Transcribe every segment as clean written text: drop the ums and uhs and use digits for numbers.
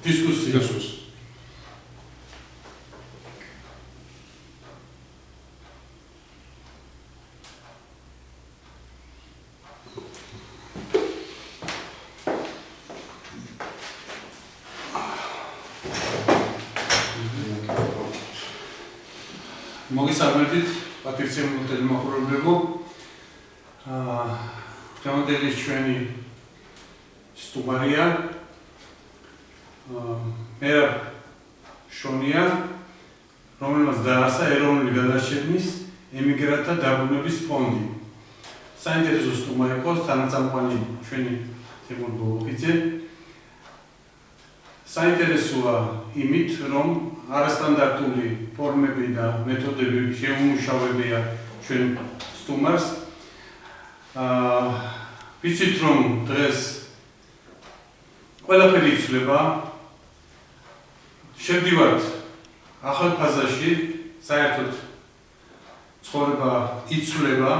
დისკუსია. მოგესალმებით, პატრიციულ ტელემოხურებლებო. დღევანდელი ჩვენი სტუმარია მერაბ შონია, რომელმაც დაარსა ეროვნული გადარჩენის ემიგრანტთა დაბრუნების ფონდი. საინტერესო სტუმარი იყო თანაწამყვანი ჩვენი თემურ ბოლოხიძე. საინტერესოა იმით, რომ არასტანდარტული ფორმები და მეთოდები შეუმუშავებია ჩვენ სტუმარს. ვიცით, რომ დღეს ყველაფერი იცვლება. შევდივართ ახალ ფაზაში, საერთოდ ცხოვრება იცვლება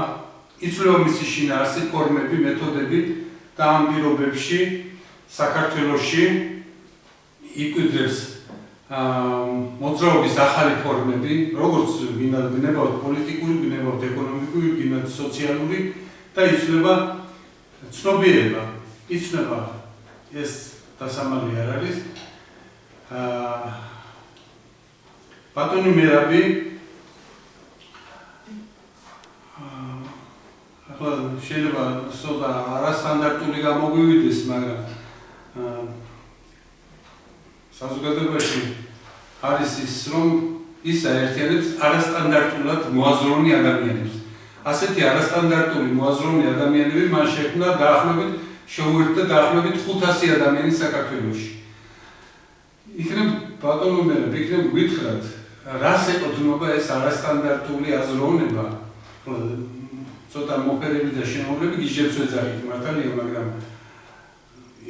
მისი შინაარსი, ფორმები, მეთოდები და ამ პირობებში საქართველოში იკვიდრებს მოძრაობის ახალი ფორმები, როგორც გინდათ პოლიტიკური, გინდათ ეკონომიკური, გინდათ სოციალური და იცვლება ცნობიერება. იცვლება ეს დასამალი არ არის. ბატონი მერაბი ახლა შეიძლება ცოტა არასტანდარტული გამოგვივიდეს, მაგრამ საზოგადოებაში არის ის, რომ ის აერთიანებს არასტანდარტულად მოაზროვნე ადამიანებს. ასეთი არასტანდარტული მოაზროვნე ადამიანები მან შექმნა დაახლოებით შეუერთდა დაახლოებით 500 ადამიანი საქართველოში. იქნებ ბატონო მერაბ, იქნებ გითხრათ, რას ეკუთვნოდა ეს არასტანდარტული აზროვნება? ცოტა მოფერები და შემოვლები გიჟებს ვეძახით, მართალია, მაგრამ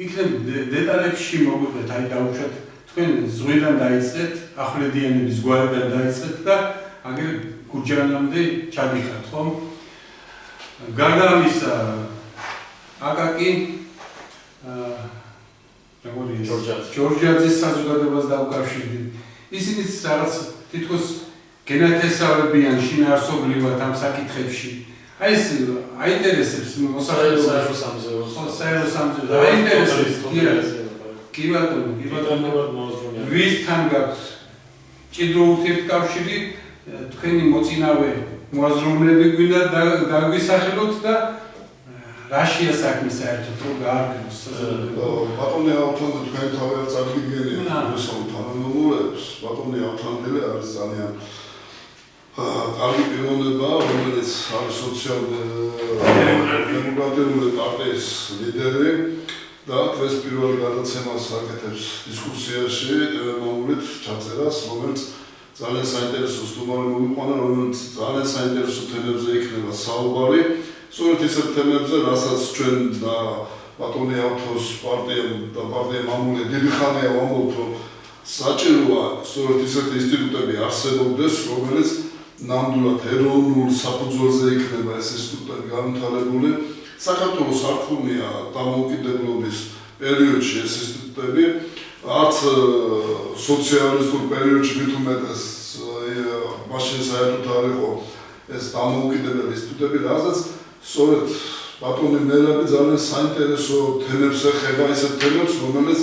იქნებ დეტალებში მოგვიყვეთ, აი დაუშვათ თქვენ ზღვიდან დაიწყეთ, ახვლედიანების გვარიდან დაიწყეთ და აგერ გურჯაანამდე ჩადიხართ, ხო? გარდა ამისა, აკაკი ჯორჯაძის საზოგადოებას დაუკავშირდით. ისინიც რაღაც თითქოს გენათესავებიან შინაარსობრივად ამ საკითხებში. აი ეს აინტერესებს მოსახლეობას. საერო სამზერო. აინტერესებს. კი ბატონო. ვისთან გაქვთ ჭიდრო ურთიერთკავშირი, თქვენი მოწინავე მოაზროვნეები გვინდა დაგვისახელოთ და რაშია საქმე საერთოდ რომ გაარკვევს საზოგადოება. ბატონი ავთანდა თქვენ თავი არ წარგიგენია მოსავალ თანამდებობებს. ბატონი ავთანდელი არის ძალიან კარგი პიროვნება, რომელიც არის სოციალ-დემოკრატიული პარტიის ლიდერი და დღეს პირველ გადაცემას აკეთებს დისკუსიაში ტელემოვლით ჩაწერას, რომელიც ძალიან საინტერესო სტუმარი მოიყვანა, რომელიც ძალიან საინტერესო თემებზე იქნება საუბარი. სწორედ ისეთ თემებზე, რასაც ჩვენ და ბატონი ავთოს პარტია მამული დიდი ხანია ვამბობთ, რომ საჭიროა სწორედ ისეთი ინსტიტუტები არსებობდეს, რომელიც ნამდვილად ეროვნულ საფუძველზე იქნება ეს ინსტიტუტები განვითარებული. საქართველოს არ ქონია დამოუკიდებლობის პერიოდში ეს ინსტიტუტები, არც სოციალისტურ პერიოდში მით უმეტეს მაშინ საერთოდ არ იყო ეს დამოუკიდებელი ინსტიტუტები, რასაც სწორედ ბატონი მერაბი ძალიან საინტერესო თემებს ეხება, ისეთ თემებს, რომელიც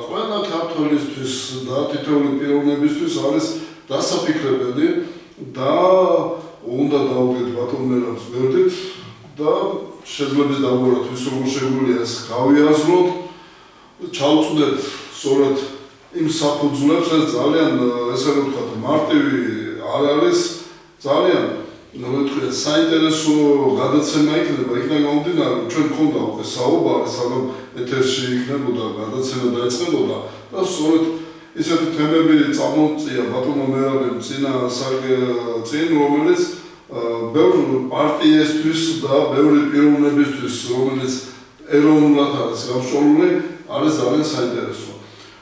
ყველა ქართველისთვის და თითოეული პიროვნებისთვის არის დასაფიქრებელი და უნდა დავუდგეთ ბატონ მერაბს გვერდით და შეძლებს დავუბრალოთ ვის როგორ შეგვიძლია ეს გავიაზროთ, ჩავწვდეთ სწორედ იმ საფუძვლებს, ეს ძალიან ესე რომ ვთქვათ მარტივი არ არის, ძალიან ნუ საინტერესო გადაცემა იქნება, იქიდან გამომდინარე, ჩვენ გქონდა უკვე საუბარი, სანამ ეთერში იქნებოდა გადაცემა დაიწყებოდა და სწორედ ისეთი თემები წამოწია ბატონო მერაბემ წინ, რომელიც ბევრი პარტიისთვის და ბევრი პიროვნებისთვის, რომელიც ეროვნულად არის გამშრალული, არის ძალიან საინტერესო.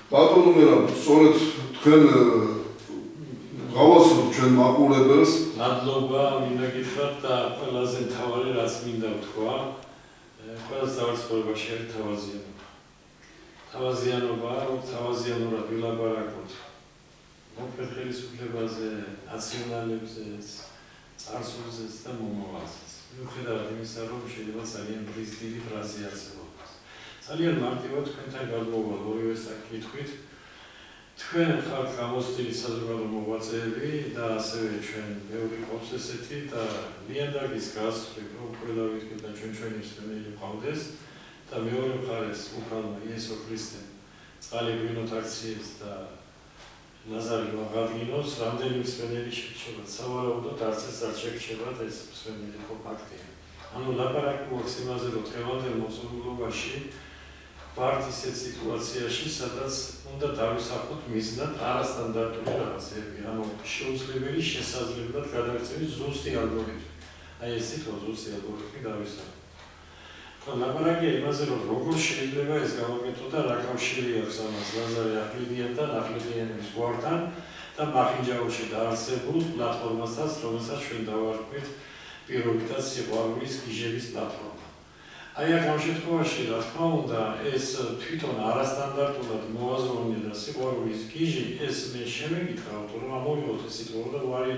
ბატონო მერაბ, სწორედ თქვენ გავასწროთ ჩვენ მაყურებელს. მადლობა, მინდა გითხრათ და ყველაზე მთავარი რაც მინდა ვთქვა, ყველას დავარცხებაში ერთ თავაზიანობა. თავაზიანობაა, რომ თავაზიანურად ვილაპარაკოთ მოკლედ ხელისუფლებაზე, ნაციონალებზე, წარსულზეც და მომავალზეც. მიუხედავად იმისა, რომ შეიძლება ძალიან დიდი ფრაზი არსებობს. ძალიან მარტივად თქვენთან გადმოვალ ორივე საკითხით. თქვენ ხართ გამოცდილი საზოგადო მოღვაწეები და ასევე ჩვენ ბევრი ყავს ესეთი და ლიანდაგის გასწრებ, რომ ყველა ვიტყვით და ჩვენი მსმენელი ყავდეს და მეორე მხარეს უფალმა იესო ქრისტე წყალი გვინოთ აქციებს და ლაზარი აღადგინოს, რამდენი მსმენელი შეგვიჩება. სავარაუდოდ არც ეს არ შეგვიჩებათ ეს მსმენელი ხო ფაქტია. ანუ ლაპარაკი გვაქვს იმაზე, რომ დღევანდელ მოწყობილობაში ვართ ისეთ სიტუაციაში, სადაც უნდა დავისახოთ მიზნად არასტანდარტული რაღაცები, ანუ შეუძლებელი შესაძლებლად გადაიქცევის ზუსტი ალგორითმი. აი ეს სიტყვა ზუსტი ალგორითმი დავისახოთ. ლაპარაკია იმაზე, რომ როგორ შეიძლება ეს გავაკეთოთ და რა კავშირი აქვს ამას ლაზარე ახვლედიანთან, ახვლედიანების გვართან და მახინჯაურში დაარსებულ პლატფორმასთან, რომელსაც ჩვენ დავარქვით პირობითად სიყვარულის გიჟების პლატფორმა. აი ამ შემთხვევაში, რა თქმა უნდა, ეს თვითონ არასტანდარტულად მოაზროვნე და სიყვარულის გიჟი, ეს მე შემეკითხავთ, რომ ამოვიღოთ ეს სიტყვა და ვარი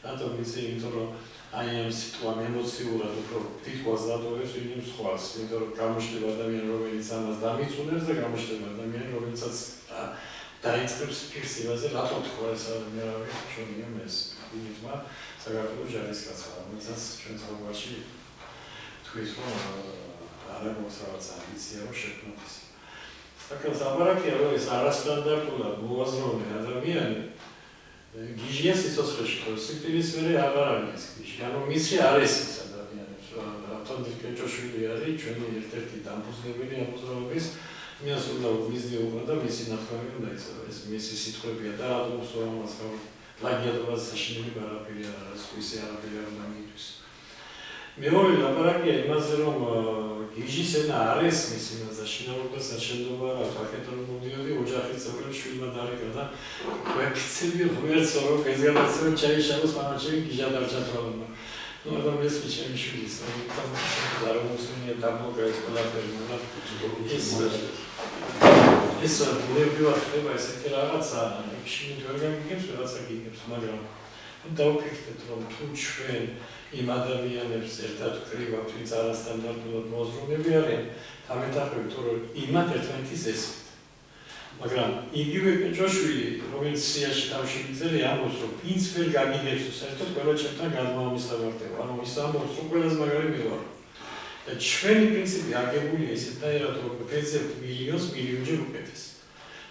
რატომ იცი, იმიტომ რომ აი ამ სიტყვამ ემოციურად უფრო თითქოს დატოვებს ვინმე სხვას, იმიტომ რომ გამოჩნდება ადამიანი, რომელიც ამას დამიწუნებს და გამოჩნდება ადამიანი, რომელიცაც დაიწყებს ფიქრს იმაზე, რატომ თქვა ეს ადამიანი, ჩვენია ეს იმითმა საქართველოს ჯარისკაცმა, რომელსაც ჩვენ საუბარში თქვით, რომ არ აქვს რაღაც ამბიცია, რომ შექმნათ ის. საკუთარ ლაპარაკია, რომ ეს არასტანდარტულად მოაზროვნე ადამიანი გიჟია სიცოცხლეში, რომ სიკვდილის მერე აღარ არის გიჟი. ანუ მისი არ ეს ადამიანებს, ათონდი კეჭოშვილი არის ჩვენი ერთ-ერთი დამფუძნებელი ამ მოძრაობის. იმას უნდა მიზნიობა და მისი ნათქვამი უნდა იცოდა. ეს მისი სიტყვებია და რატომ სწორამაც პლაგიატურას საშინელი არაფერი არ არის, ისე არაფერი არ უნდა მიიტყვის. მეორე ლაპარაკია იმაზე, რომ გიჟის ენა არ ესმის იმას და შინაურდა საჩენდობა რა რაკეტა მომდიოდი ოჯახის წევრებს შვილმა დარიგა და გვექცები ღმერთს რომ გეზგანაცრე ჩაიშალოს მანაჩები გიჟა დარჩათვალო. ნუ ამ ეს ჩემი შვილის ამ ზარმოსინია დამოგეს ყველაფერი მაგრამ ეს მოვიდივარ ხდება ესეთი რაღაცა შინ ვერ გამიგებს რაღაცა გიგებს მაგრამ დავფიქრეთ რომ თუ ჩვენ იმ ადამიანებს ერთად ვკრივავთ ვინც არასტანდარტულად მოაზროვნეები არიან დამეთანხმებით რომ იმათ ერთმანეთის ესმით მაგრამ იგივე კეჭოშვილი რომელიც სიაში თავში მიწერია ამბობს რომ ვინც ვერ გაგიგებს საერთოდ ყველა ჩემთან გადმოამისავარდება ანუ ის ამბობს რომ ყველას მაგარი მივარ და ჩვენი პრინციპი აგებულია ისეთაირად რომ ვეძებთ მილიონს მილიონჯერ უკეთეს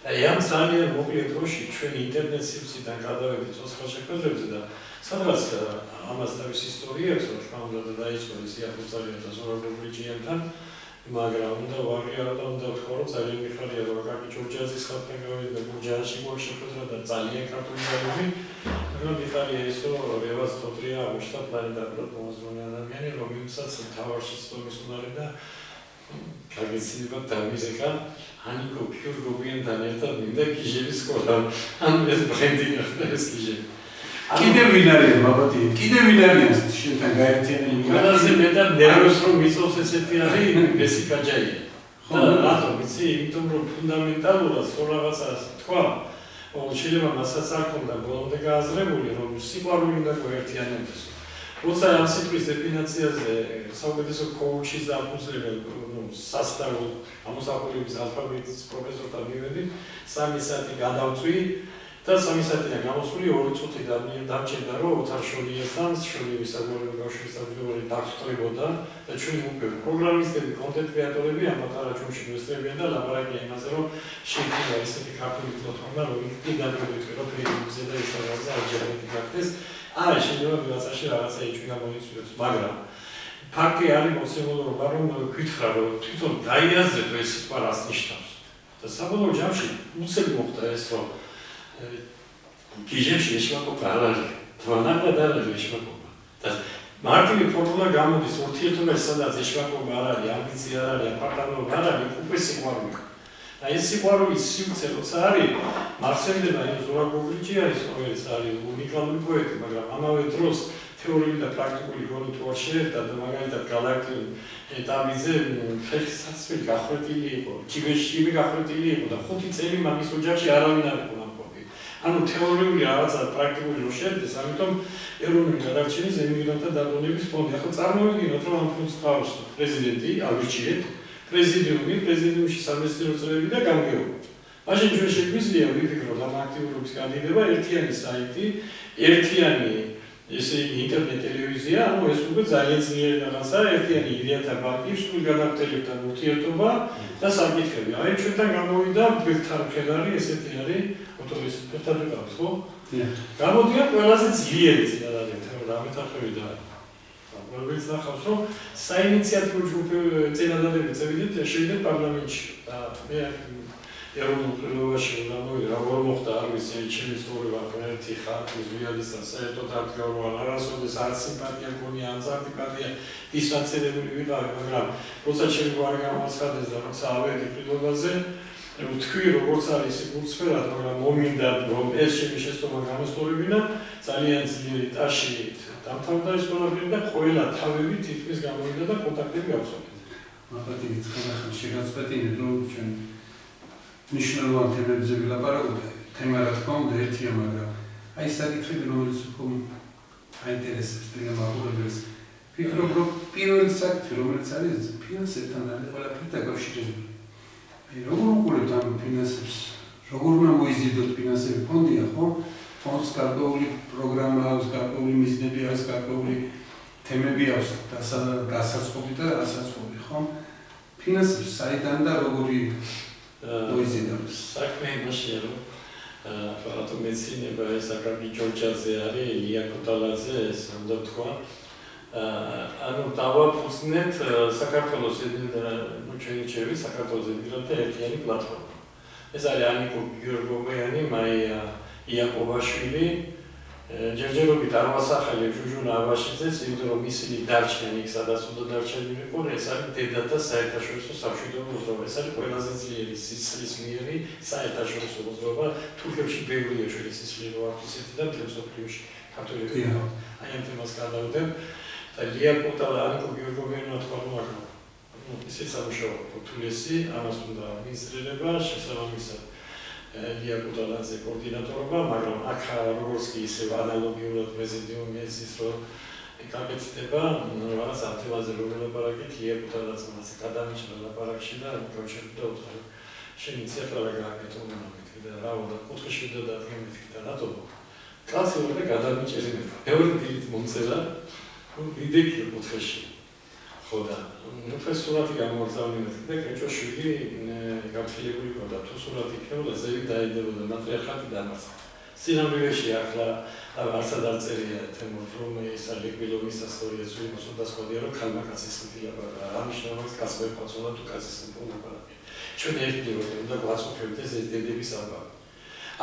და ამ ძალიან მოკლე დროში ჩვენ ინტერნეტ სივრციდან გადავედით ცოცხალ შეხვედრებზე და სადღაც ამას თავის ისტორია აქვს რა თქმა უნდა და დაიწყო ეს იაფუცარია და ზურაბ ბრიჯიანთან მაგრამ უნდა ვარიარო და უნდა ვთქვა რომ ძალიან მიხარია რომ კაკი ჯორჯაძის ხალხთან გავიდა გურჯაანში მოშეფოთრა და ძალიან ქართული ძალები მაგრამ მიხარია ის რომ რევას თოტრია აღმოჩნდა პლანეტარულად მოაზროვნე ადამიანი რომელსაც თავარში სწორების უნარი და გაგეცინება დამირეკა ანიკო ფიურგობიანთან ერთად მინდა გიჟების სკოლა ანუ ეს ბრენდი გახდა ეს გიჟები კიდევ ვინ არის ბაბათი? კიდევ ვინ არის შენთან გაერთიანებული? ყველაზე მეტად ნერვს რომ მიწევს ესეთი არის ბესიკაჯაია. და რატომ იცი? იმიტომ რომ ფუნდამენტალურად სხვა რაღაცას თქვა, შეიძლება მასაც არ ქონდა ბოლომდე გააზრებული, რომ სიყვარული უნდა გვერდიანებდეს. როცა ამ სიტყვის დეფინაციაზე საუკეთესო კოუჩის დამფუძნებელ სასწავლო ამოსახულების ალფაბეტის პროფესორთან მივედი, 3 საათი გადავწვი და 3 საათიდან გამოსული 2 წუთი დამჭირდა რომ ოთარშოლიასთან შოლიების საგვარეულო კავშირის თავმჯდომარე დაგსწრებოდა და ჩვენი უკვე პროგრამისტები, კონტენტ კრეატორები ამ პატარაჩუმში გვესწრებიან და ლაპარაკია იმაზე რომ შეიძლება ესეთი ქართული პლატფორმა რომ იდანებოდეთ რომ ფეისბუქზე და ინსტაგრამზე აჯერებით გახდეს არა შეიძლება ვიღაცაში რაღაცა იჭვი გამოიწვიოს მაგრამ ფაქტი არის მოცემული რომ გითხრა რომ თვითონ დაიაზრეთ ეს სიტყვა რას ნიშნავს და საბოლოო ჯამში უცებ მოხდა ეს რომ გიჟებში ეშმაკობა არ არის, თვალნაკად არ არის ეშმაკობა. და მარტივი ფორმულა გამოდის ურთიერთობაში, სადაც ეშმაკობა არ არის, ამბიცია არ არის, აპარტამობა არ არის, უკვე სიყვარული. და ეს სიყვარულის სივრცე როცა არის, მარცხენდება იმ ზურაბ ბრიჯი არის, რომელიც არის უნიკალური პოეტი, მაგრამ ამავე დროს თეორიული და პრაქტიკული გონი თუ არ შეერთდა და მაგალითად გალაქტიური ეტაპიზე ფეხსაცმელი გახვეტილი იყო, ჯიბეშივი გახვეტილი იყო და 5 წელი მაგის ოჯახში არავინ არ იყო ნამყოფი. ანუ თეორიული რაღაცა პრაქტიკული რო შეერთდეს, ამიტომ ეროვნული გადარჩენის ემიგრანტთა დაბრუნების ფონდი. ახლა წარმოვიდგინოთ, რომ ამ ფონდს ყავს პრეზიდენტი, ავირჩიეთ, პრეზიდიუმში სამეცნიერო წრეები და გამგეობა. მაშინ ჩვენ შეგვიძლია ვიფიქროთ ამ აქტიურობის განდიდება ერთიანი საიტი, ერთიანი ესე იგი ინტერნეტ ტელევიზია, ანუ ეს უკვე ძალიან ძლიერი რაღაცაა, ერთიანი იდეათა ბანკი, სულ გადამტელებთან ურთიერთობა და საკითხები. აი ჩვენთან გამოვიდა ბერთან ფედარი, ესეთი არის, ოთორის ბერთან ვიყავთ, ხო? გამოდიან ყველაზე ძლიერი წინადადებები, დამეთანხმები და რომელიც ნახავს, რომ საინიციატივო წინადადებები წევიდით შევიდეთ პარლამენტში და მე ეროვნულ ყრილობაში როგორ მოხდა არ ვიცი, ჩემი ცხოვრება ერთი ხალხი ზვიადისთან საერთოდ არ გავარვა, არასოდეს არც სიმპათია მქონია, არც ანტიპათია, დისტანცირებული ვიყავი, მაგრამ როცა ჩემი გვარი გამოაცხადეს და როცა ავედი ყრილობაზე, ვთქვი, როგორც არის გულწრფელად, მაგრამ მომინდა რომ ეს ჩემი შეცდომა გამოსწორებინა, ძალიან ძლიერი ტაშით დამთავრდა ეს ყველაფერი და ყველა თავები თითქმის გამოვიდა და კონტაქტები გავსვათ. მადლობთ, შეგაწყვეტინეთ, რომ ჩვენ მნიშვნელოვან თემებზე ვილაპარაკოთ, თემა რა თქმა უნდა ერთია, მაგრამ აი საკითხები, რომელიც უფრო აინტერესებს დილემაყურებელს, ვფიქრობ, რომ პირველი საკითხი, რომელიც არის ფინანსებთან არის ყველაფერი დაკავშირებული. აი როგორ უყურებთ ამ ფინანსებს, როგორ უნდა მოიზიდოთ ფინანსები ფონდია, ხო? ფონდს გარკვეული პროგრამა აქვს, გარკვეული მიზნები აქვს, გარკვეული თემები აქვს დასაწყობი და ასაწყობი, ხო? ფინანსებს საიდან და როგორი მოიზიდოთ? საქმე იმაშია, რომ ფარათო მეცინება ეს აკაკი ჯორჯაძე არის, ილია კოტალაძე, ეს უნდა თქვა. ანუ დავაფუძნეთ საქართველოს ჩვენი საქართველოს ემიგრანტთა ერთიანი პლატფორმა. ეს არის ანიკო გიორგოვიანი, მაია იაკობაშვილი, ჯერჯერობით არ ვასახელებ ჟუჟუნა აბაშიძეს, იმიტომ რომ ისინი დარჩნენ იქ, სადაც უნდა დარჩენილიყო, ეს არის დედათა საერთაშორისო სამშვიდობო მოძრაობა, ეს არის ყველაზე ძლიერი სისხლისმიერი საერთაშორისო მოძრაობა, თურქეთში ბევრია ჩვენი სისხლი რო აქვს ისეთი და მთელ მსოფლიოში ქართველები. აი ამ თემას გადავდებ და ლია კოტალა, ანიკო გიორგოვიანმა თქვა, რომ ისიც ამუშავა თულესი, ამას უნდა მინისტრირება, შესაბამისად ლია კუტალაძე კოორდინატორობა, მაგრამ აქ როგორც კი ისევ ანალოგიურად პრეზიდიუმი ეცის, რომ ეკაპეცდება, რაღაც ამ თემაზე რომ ველაპარაკეთ, ლია კუტალაძემაც გადამიჭრა ლაპარაკში და გავჩერდა უთხარი, შენ იცი რა გააკეთო მომენტი და რა უნდა კუთხეში და დადგმეთი და რატო? კაცი უნდა გადამიჭერება. ბევრი დილით მომწერა, რომ ვიდექი კუთხეში. ხო და უფრო სურათი გამოვაგზავნეთ და კეჭოშვილი გაფრთხილებული ყავდა თუ სურათი იქნებოდა ზევით დაიდებოდა მატრიარხატი დამარცხა. სინამდვილეში ახლა არცად არ წერია თემურ რომ ეს ლეკვილოვის ასტორია ზუსტად დასწოდია რომ ქალმაკაცის ხილაპარა ამიშნავს კაცმეფაც უნდა თუ კაცის პონაპარა. ჩვენ ერთდროულად უნდა გვაწუხებთ ეს დედების ალბა.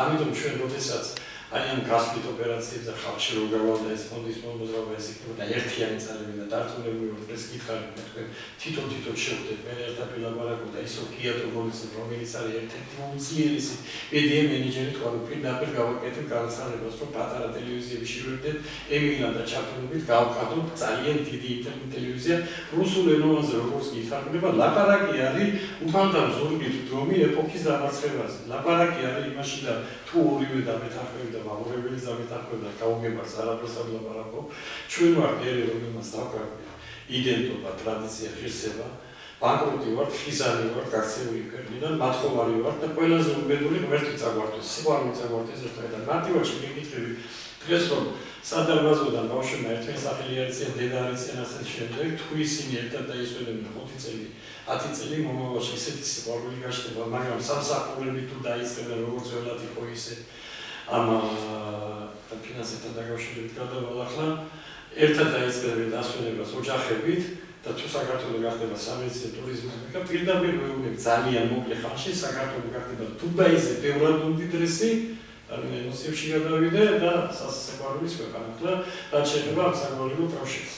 ამიტომ ჩვენ როდესაც აი ამ გასვლით ოპერაციებს და ხალხში რო გავალდა ეს ფონდის მოძრაობა ეს იქნებოდა ერთიანი წარები და დარწმუნებული ვარ ეს გითხარი თქვენ თვითონ შევხვდეთ მე ერთად ვილაპარაკო და ისო კიატო გოლისი რომელიც არის ერთ-ერთი უმძლიერესი EDM მენეჯერი თქვა რომ პირდაპირ გავაკეთებ განცხადებას რომ პატარა ტელევიზიები შევიდეთ ემიგრანტთა ჩართულობით გავყადოთ ძალიან დიდი ინტერნეტ ტელევიზია რუსულ ენაზე როგორც ითარგმნება ლაპარაკი არის უფალთან ზურგით დრომი ეპოქის დამარცხებაზე ლაპარაკი არის იმაში და თუ ორივე დამეთანხმები და მაღლობელი დამეთანხმება გაუგებარს არაფერს არ ლაპარაკობ ჩვენ ვართ ერი რომელმაც დაგვაქვს იდენტობა ტრადიცია ღირსება ბანკროტი ვართ ხიზარი ვართ გაქცეული ფერმიდან მათხოვარი ვართ და ყველაზე უბედური ღმერთი წაგვართოს სიყვარული წაგვართოს ერთმანეთთან მარტივად შეგეკითხები დღეს რომ სადარბაზოდან ბავშვებმა ერთმანეთს სახელი არიციან დედა არიციან ასეთ შემდეგ თუ ისინი ერთად დაისვენებენ 5 წელი 10 წელი მომავალში ისეთი სიყვარული გაჩნდება მაგრამ სამსახურები თუ დაიწყებენ როგორც ველად იყო ისე ამ ფინანსებთან დაკავშირებით გადავალ ახლა ერთად დაიწყებენ დასვენებას ოჯახებით და თუ საქართველოს გახდება სამეცნიერო ტურიზმის მეკა პირდაპირ ვეუბნები ძალიან მოკლე ხანში საქართველოს გახდება დუბაიზე ბევრად უმდიდრესი ნოსებში გადავიდე და სასიყვარულის ქვეყანა ახლა რაც შეეხება ამ საგვარეულო კავშირს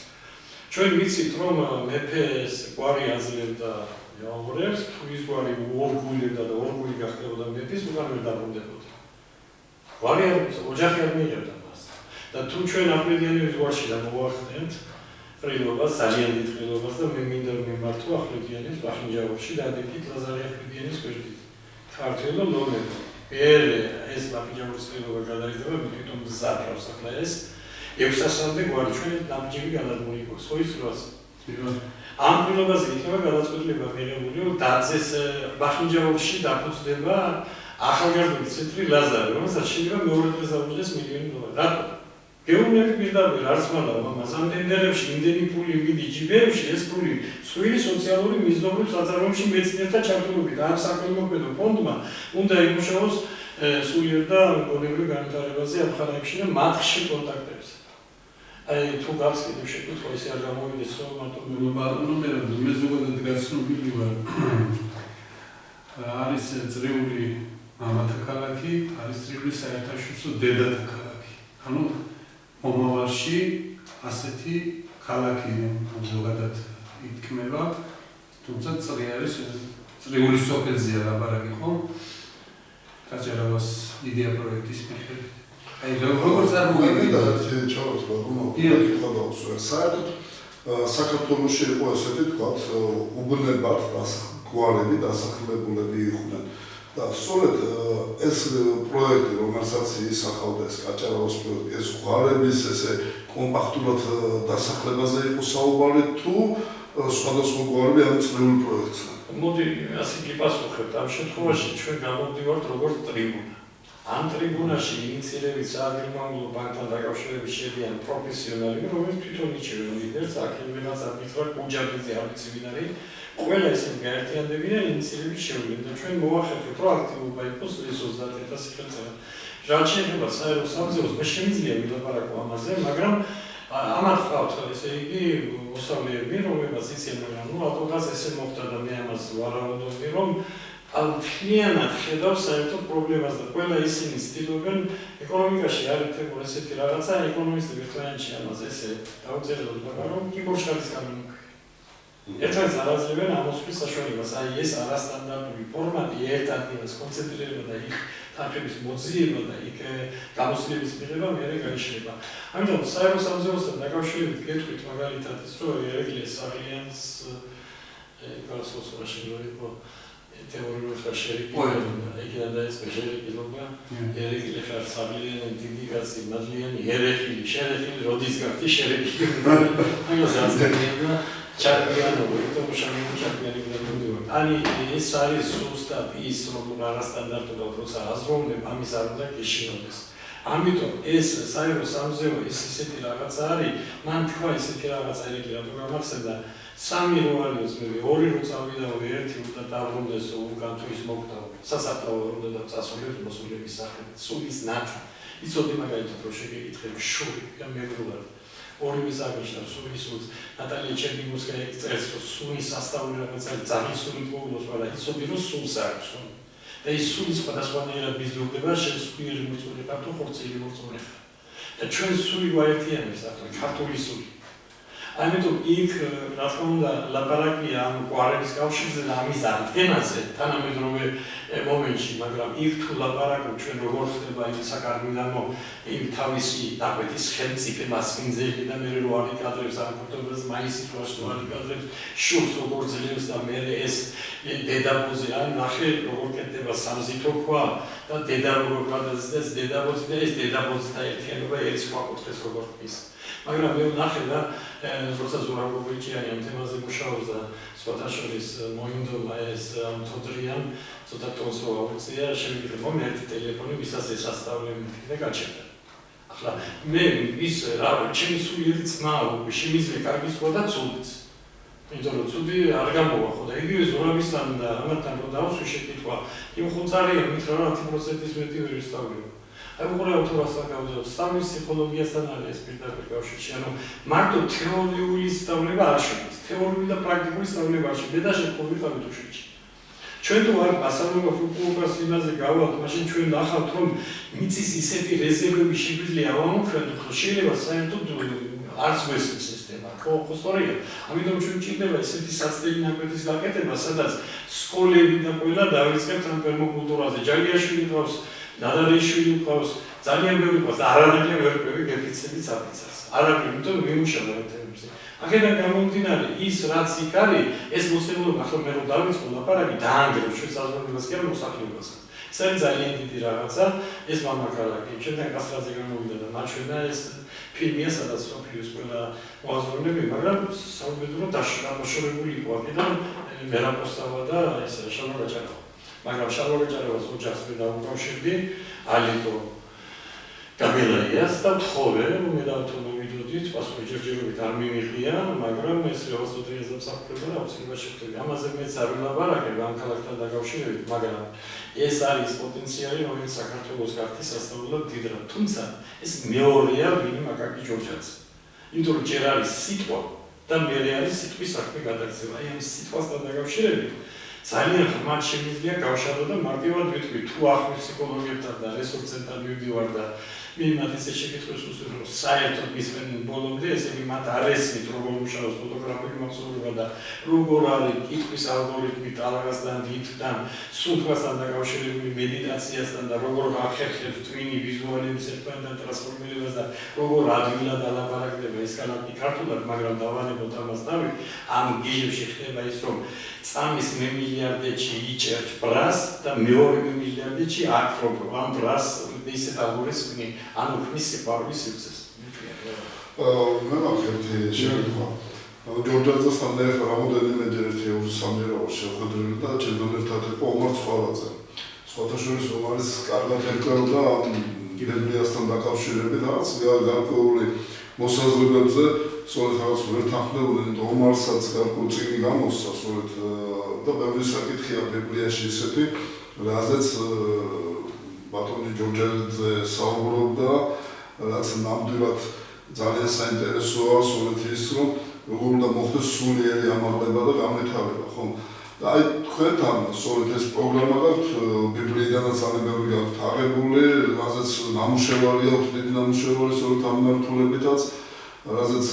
ჩვენ ვიცით რომ მეფეს გვარი აძლევდა მეომრებს თუ ის გვარი ორგულობდა და ორგული გახდებოდა მეფის უკან ვერ დაბრუნდებოდა გვარი ოჯახი არ მიიღებდა მას და თუ ჩვენ ახლედიანების გვარში და მოვახდენთ ყრილობას, ძალიან დიდ ყრილობას და მე მინდა მიმართო ახლედიანებს ბახინჯაურში და დადებით ლაზარე ახლედიანის გვერდით. ქართველო ლომები. ეს ბახინჯაურის ყრილობა გადაიდება, მე თვითონ მზადავს ახლა ეს 600-მდე გვარი ჩვენ ნაბიჯები გადადგმული იყო, სოიცრას. ამ ყრილობაზე იქნება გადაწყვეტილება მიღებული, რომ დაცეს ბახინჯაურში დაფუძნება ახალგაზრდული ცენტრი ლაზარე, რომელსაც შეიძლება მეორე დღეს აუწყდეს $1 მილიონი. რატო? გეუბნები პირდაპირ არც მალავ ამას ამ ტენდერებში იმდენი ფული მიდის ჯიბეებში, ეს ფული სვილი სოციალური მიზნობრივ საწარმოებში მეცნიერთა ჩართულობით ამ საკონმოქმედო ფონდმა უნდა იმუშაოს სულიერ და გონებრივ განვითარებაზე ამ ხარებში და მათში კონტაქტებს. თუ გავს კიდევ შეკითხვა ისე არ გამოვიდეს რომ მარტო მე ზოგადად გაცნობილი ვარ. არის წრიული მამათა ქალაქი, არის წრიული საერთაშორისო დედათა ქალაქი. ანუ მომავალში ასეთი ქალაქი ზოგადად ითქმება, თუმცა წრი არის წრიული სოფელზეა ლაპარაკი, ხო? გაჭერავას იდეა პროექტის მიხედვით. აი როგორ წარმოგიდგენთ საერთოდ საქართველოში იყო ესეთი თქვათ უბნებად გვარები დასახლებულები იყვნენ და სწორედ ეს პროექტი რომელსაც ისახავდა ეს გაჭერავას პროექტი ეს გვარების ესე კომპაქტურად დასახლებაზე იყო საუბარი თუ სხვადასხვა გვარები ამ წრიულ პროექტზე მოდი ასე გიპასუხებთ ამ შემთხვევაში ჩვენ გამოვდივართ როგორც ტრიბუნა ამ ტრიბუნაში ინიციირებით სააგრიმამულო ბანკთან დაკავშირებით შედიან პროფესიონალები, რომლებიც თვითონ იჩევენ ლიდერს, აქედანაც ამითხრა კუჯაბიძე არც ვინარი, ყველა ისინი გაერთიანდებიან და ინიციირებით შეუდგნენ და ჩვენ მოვახერხეთ პროაქტიულობა იყოს ეს 30,000 ხელმძღვანელი. რაც შეიძლება საერთო სამზეოს მე შემიძლია ვილაპარაკო ამაზე, მაგრამ ამათ ხავთ ესე იგი მოსავლეები, რომლებიც იციან, მაგრამ ნუ ატოგას ესე მოხდა და მე ამას ვარაუდობდი, რომ მთლიანად ხედავს საერთო პრობლემას და ყველა ისინი ცდილობენ ეკონომიკაში არ ითებო ესეთი რაღაცა, ეკონომისტები ერთმანეთში ამაზე ესე დაუწერლად, მაგრამ კიბორშკალის კანონი. ერთმანეთს არ აძლევენ ამოსვლის საშუალებას, აი ეს არასტანდარტული ფორმატი ერთ ადგილას კონცენტრირება და იქ თანხების მოძიება და იქ გამოსვლების მიღება მერე გაიშლება. ამიტომ საერთო სამზეოსთან დაკავშირებით გეტყვით მაგალითად ის, რომ ერეკლეს საღლიანს გასულსურაში იყო თეორიული ხაშერიკი ეგრე და ეს შეერეკილობა ერეკლე ხარ საღლიანი დიდი კაცი მადლიანი ერეკლი შერეკლი როდის გახდი შერეკლი ამას აცგენია ჩარგიანო ვიტო შამიუჩაკიანი გამდივარ ani ეს არის ზუსტად ის რომ არასტანდარტული პროცესი აზროვნებ ამის არ უნდა გეშინოდეს ამიტომ ეს საერთო სამზეო ეს ისეთი რაღაცა არის მან თქვა ისეთი რაღაცა ერეკლი რატო გამახსენდა სამი რო არის მე ორი რო წავიდა ერთი უნდა დავრუნდეს უკან თუ ის მოგდა სასაფლაო უნდა და წასულებს მოსულების სახით სულის ნათი იცოდი მაგალითად რო შეგეკითხები შური და მეგრულად ორივე საგიშა სულის სულს ნატალია ჩერნიგოვსკაია წერს რომ სულის სასწავლი რაღაცა ძაღლის სული მოგლოს მაგრამ იცოდი რომ სულს აქვს და ის სული სხვადასხვანაირად ბიზნესდება შესწირი მოწმულება თუ ხორცელი მოწმულება და ჩვენ სული გვაერთიანებს ახლა ქართული სული ამიტომ იქ რა თქმა უნდა ლაპარაკია ამ გვარების კავშირზე და ამის აღდგენაზე თანამედროვე მომენტში, მაგრამ იქ თუ ლაპარაკობ ჩვენ როგორ ხდება იმ საკარმიდამო იმ თავისი დაკვეთის ხელმწიფე მასპინძელი და მე რო არ იკადრებს ამ ოქტომბერს მაისის როს რო არ იკადრებს შურს როგორ ძლევს და მე ეს დედაბოძი ან ნახე როგორ კეთდება სამზითო ქვა და დედა როგორ გადაზდეს დედაბოძი და ეს დედაბოძთა ერთიანობა ერთს გვაკუთრეს როგორ ის მაგრამ მე ვნახე და როცა ზურაბოვიჩიანი ამ თემაზე მუშაობს და სხვათა შორის მოინდომა ეს თოდრიან ცოტა თონს რო აუწია შემიგრე რომ ერთი ტელეფონი ვისაც ეს ასწავლები და გაჩერდა ახლა მე ის რა ჩემი სული ერთი ძმა შემიძლია კარგი სხვა და ცუდიც იმიტომ რომ ცუდი არ გამოვა ხო და იგივე ზურაბისთან და ამათთან რო დავსვი შეკითხვა იმ ხუცარია მითხრა რა 10%-ის მეტი ვერ ვისწავლებ აი უყურებ თუ რას აკავდა სწავლის ფსიქოლოგიასთან არის ეს პირდაპირ კავშირში ანუ მარტო თეორიული სწავლება არ შედის თეორიული და პრაქტიკული სწავლება არ შედის და შეფოვი ხარით უშეჭი ჩვენ თუ არ მასალურმა ფუკუოკას იმაზე გავალთ მაშინ ჩვენ ნახავთ რომ მიწის ისეთი რეზერვები შეგვიძლია ავამოქმედოთ ხო შეიძლება საერთოდ არც ეს სისტემა ხო სწორია ამიტომ ჩვენ ჭირდება ისეთი საცდელი ნაკვეთის გაკეთება სადაც სკოლები და ყველა დავიწყებთ ამ პერმაკულტურაზე ჯალიაშვილი ყავს ნადარიშვილი ყავს, ძალიან ბევრი ყავს და არანაკლია ვერკვევი გეფიცებით საფიცარს. არაფერი, იმიტომ ვიმუშავე ამ თემებზე. აქედან გამომდინარე, ის რაც იქ არის, ეს მოსწავლეობა ახლა მე რომ დავიწყო ლაპარაკი, დაანგრევ ჩვენ საზოგადოებას კი არა მოსახლეობასაც. ეს არის ძალიან დიდი რაღაცა, ეს მამაკალაქი, ჩვენთან კასტრაძე გამოვიდა და მაჩვენა ეს ფილმია, სადაც სოფიოს ყველა მოაზროვნები, მაგრამ საუბედუროდ დაშორებული იყო აქედან მერაპოსტავა და ეს შალვა გაჭარავა. მაგრამ შალვა გაჭარავას ოჯახს მე დავუკავშირდი, ალიტო გამელაიას და თხოვე, რომ მე დავთმოვიდოდით, პასუხი ჯერჯერობით არ მიმიღია, მაგრამ ეს 23 სამსახურება და აუცილებლად შევხვდები. ამაზე მეც არ ვილაპარაკებ ამ ქალაქთან დაკავშირებით, მაგრამ ეს არის პოტენციალი, რომელიც საქართველოს გახდის სასწავლებლად დიდ რა. თუმცა ეს მეორეა ვინმე მაკაკი ჯორჯაძე. იმიტომ რომ ჯერ არის სიტყვა და მერე არის სიტყვის საქმე გადაქცევა. აი ამ სიტყვასთან დაკავშირებით ძალიან ღრმად შემიძლია გავშალო და მარტივად ვიტყვი, თუ ახლა ფსიქოლოგებთან და რესურსებთან მივდივარ და მიმად ესე შეკითხვას უსვენ, რომ საერთოდ მისმენ ბოლომდე, ესე იგი მათ არ ესმით, როგორ მუშაობს ფოტოგრაფიული მახსოვრება და როგორ არის კითხვის ალგორითმი ტალღასთან, დიდთან, სუნთქვასთან დაკავშირებული მედიტაციასთან და როგორ ახერხებს twin-ი ვიზუალების ერთმანეთთან ტრანსფორმირებას და როგორ ადვილად ალაპარაკდება ეს კანონი ქართულად, მაგრამ დავანებოთ ამას თავი, ამ გიჟებში ხდება ის, რომ წამის მილიარდებში იჭერთ ბრას და მეორე მილიარდებში აკრობ ამ ბრას ისეთ ალგორითმი ანუ ხმის სიყვარულის სივრცეს. მე მაქვს შეგიძლია. ჯორჯაძესთან ერთად რამოდენიმეჯერ ერთი სამჯერაო შევხვედრილი და ჩემთან ერთად იყო ომარ ცხოველაძე. სხვათა შორის ომარის კარგად ეკლებოდა ბიბლიასთან დაკავშირებით რაღაც გარკვეული მოსაზრებებზე, სწორედ რაღაც ვერ თანხმდებოდნენ და ომარსაც გარკვეული წიგნი გამოსცა სწორედ და ბევრი საკითხია ბიბლიაში ისეთი, რაზეც ბატონი ჯორჯაძე საუბრობდა, რაც ნამდვილად ძალიან საინტერესოა, სწორედ ის, რომ როგორ უნდა მოხდეს სულიერი ამაღლება და განვითარება, ხო? და აი თქვენთან სწორედ ეს პროგრამა გაქვთ, ბიბლიიდანაც ძალიან ბევრი გაქვთ აღებული, რაზეც ნამუშევარი აქვს, დიდი ნამუშევარი სწორედ ამ მიმართულებითაც, რაზეც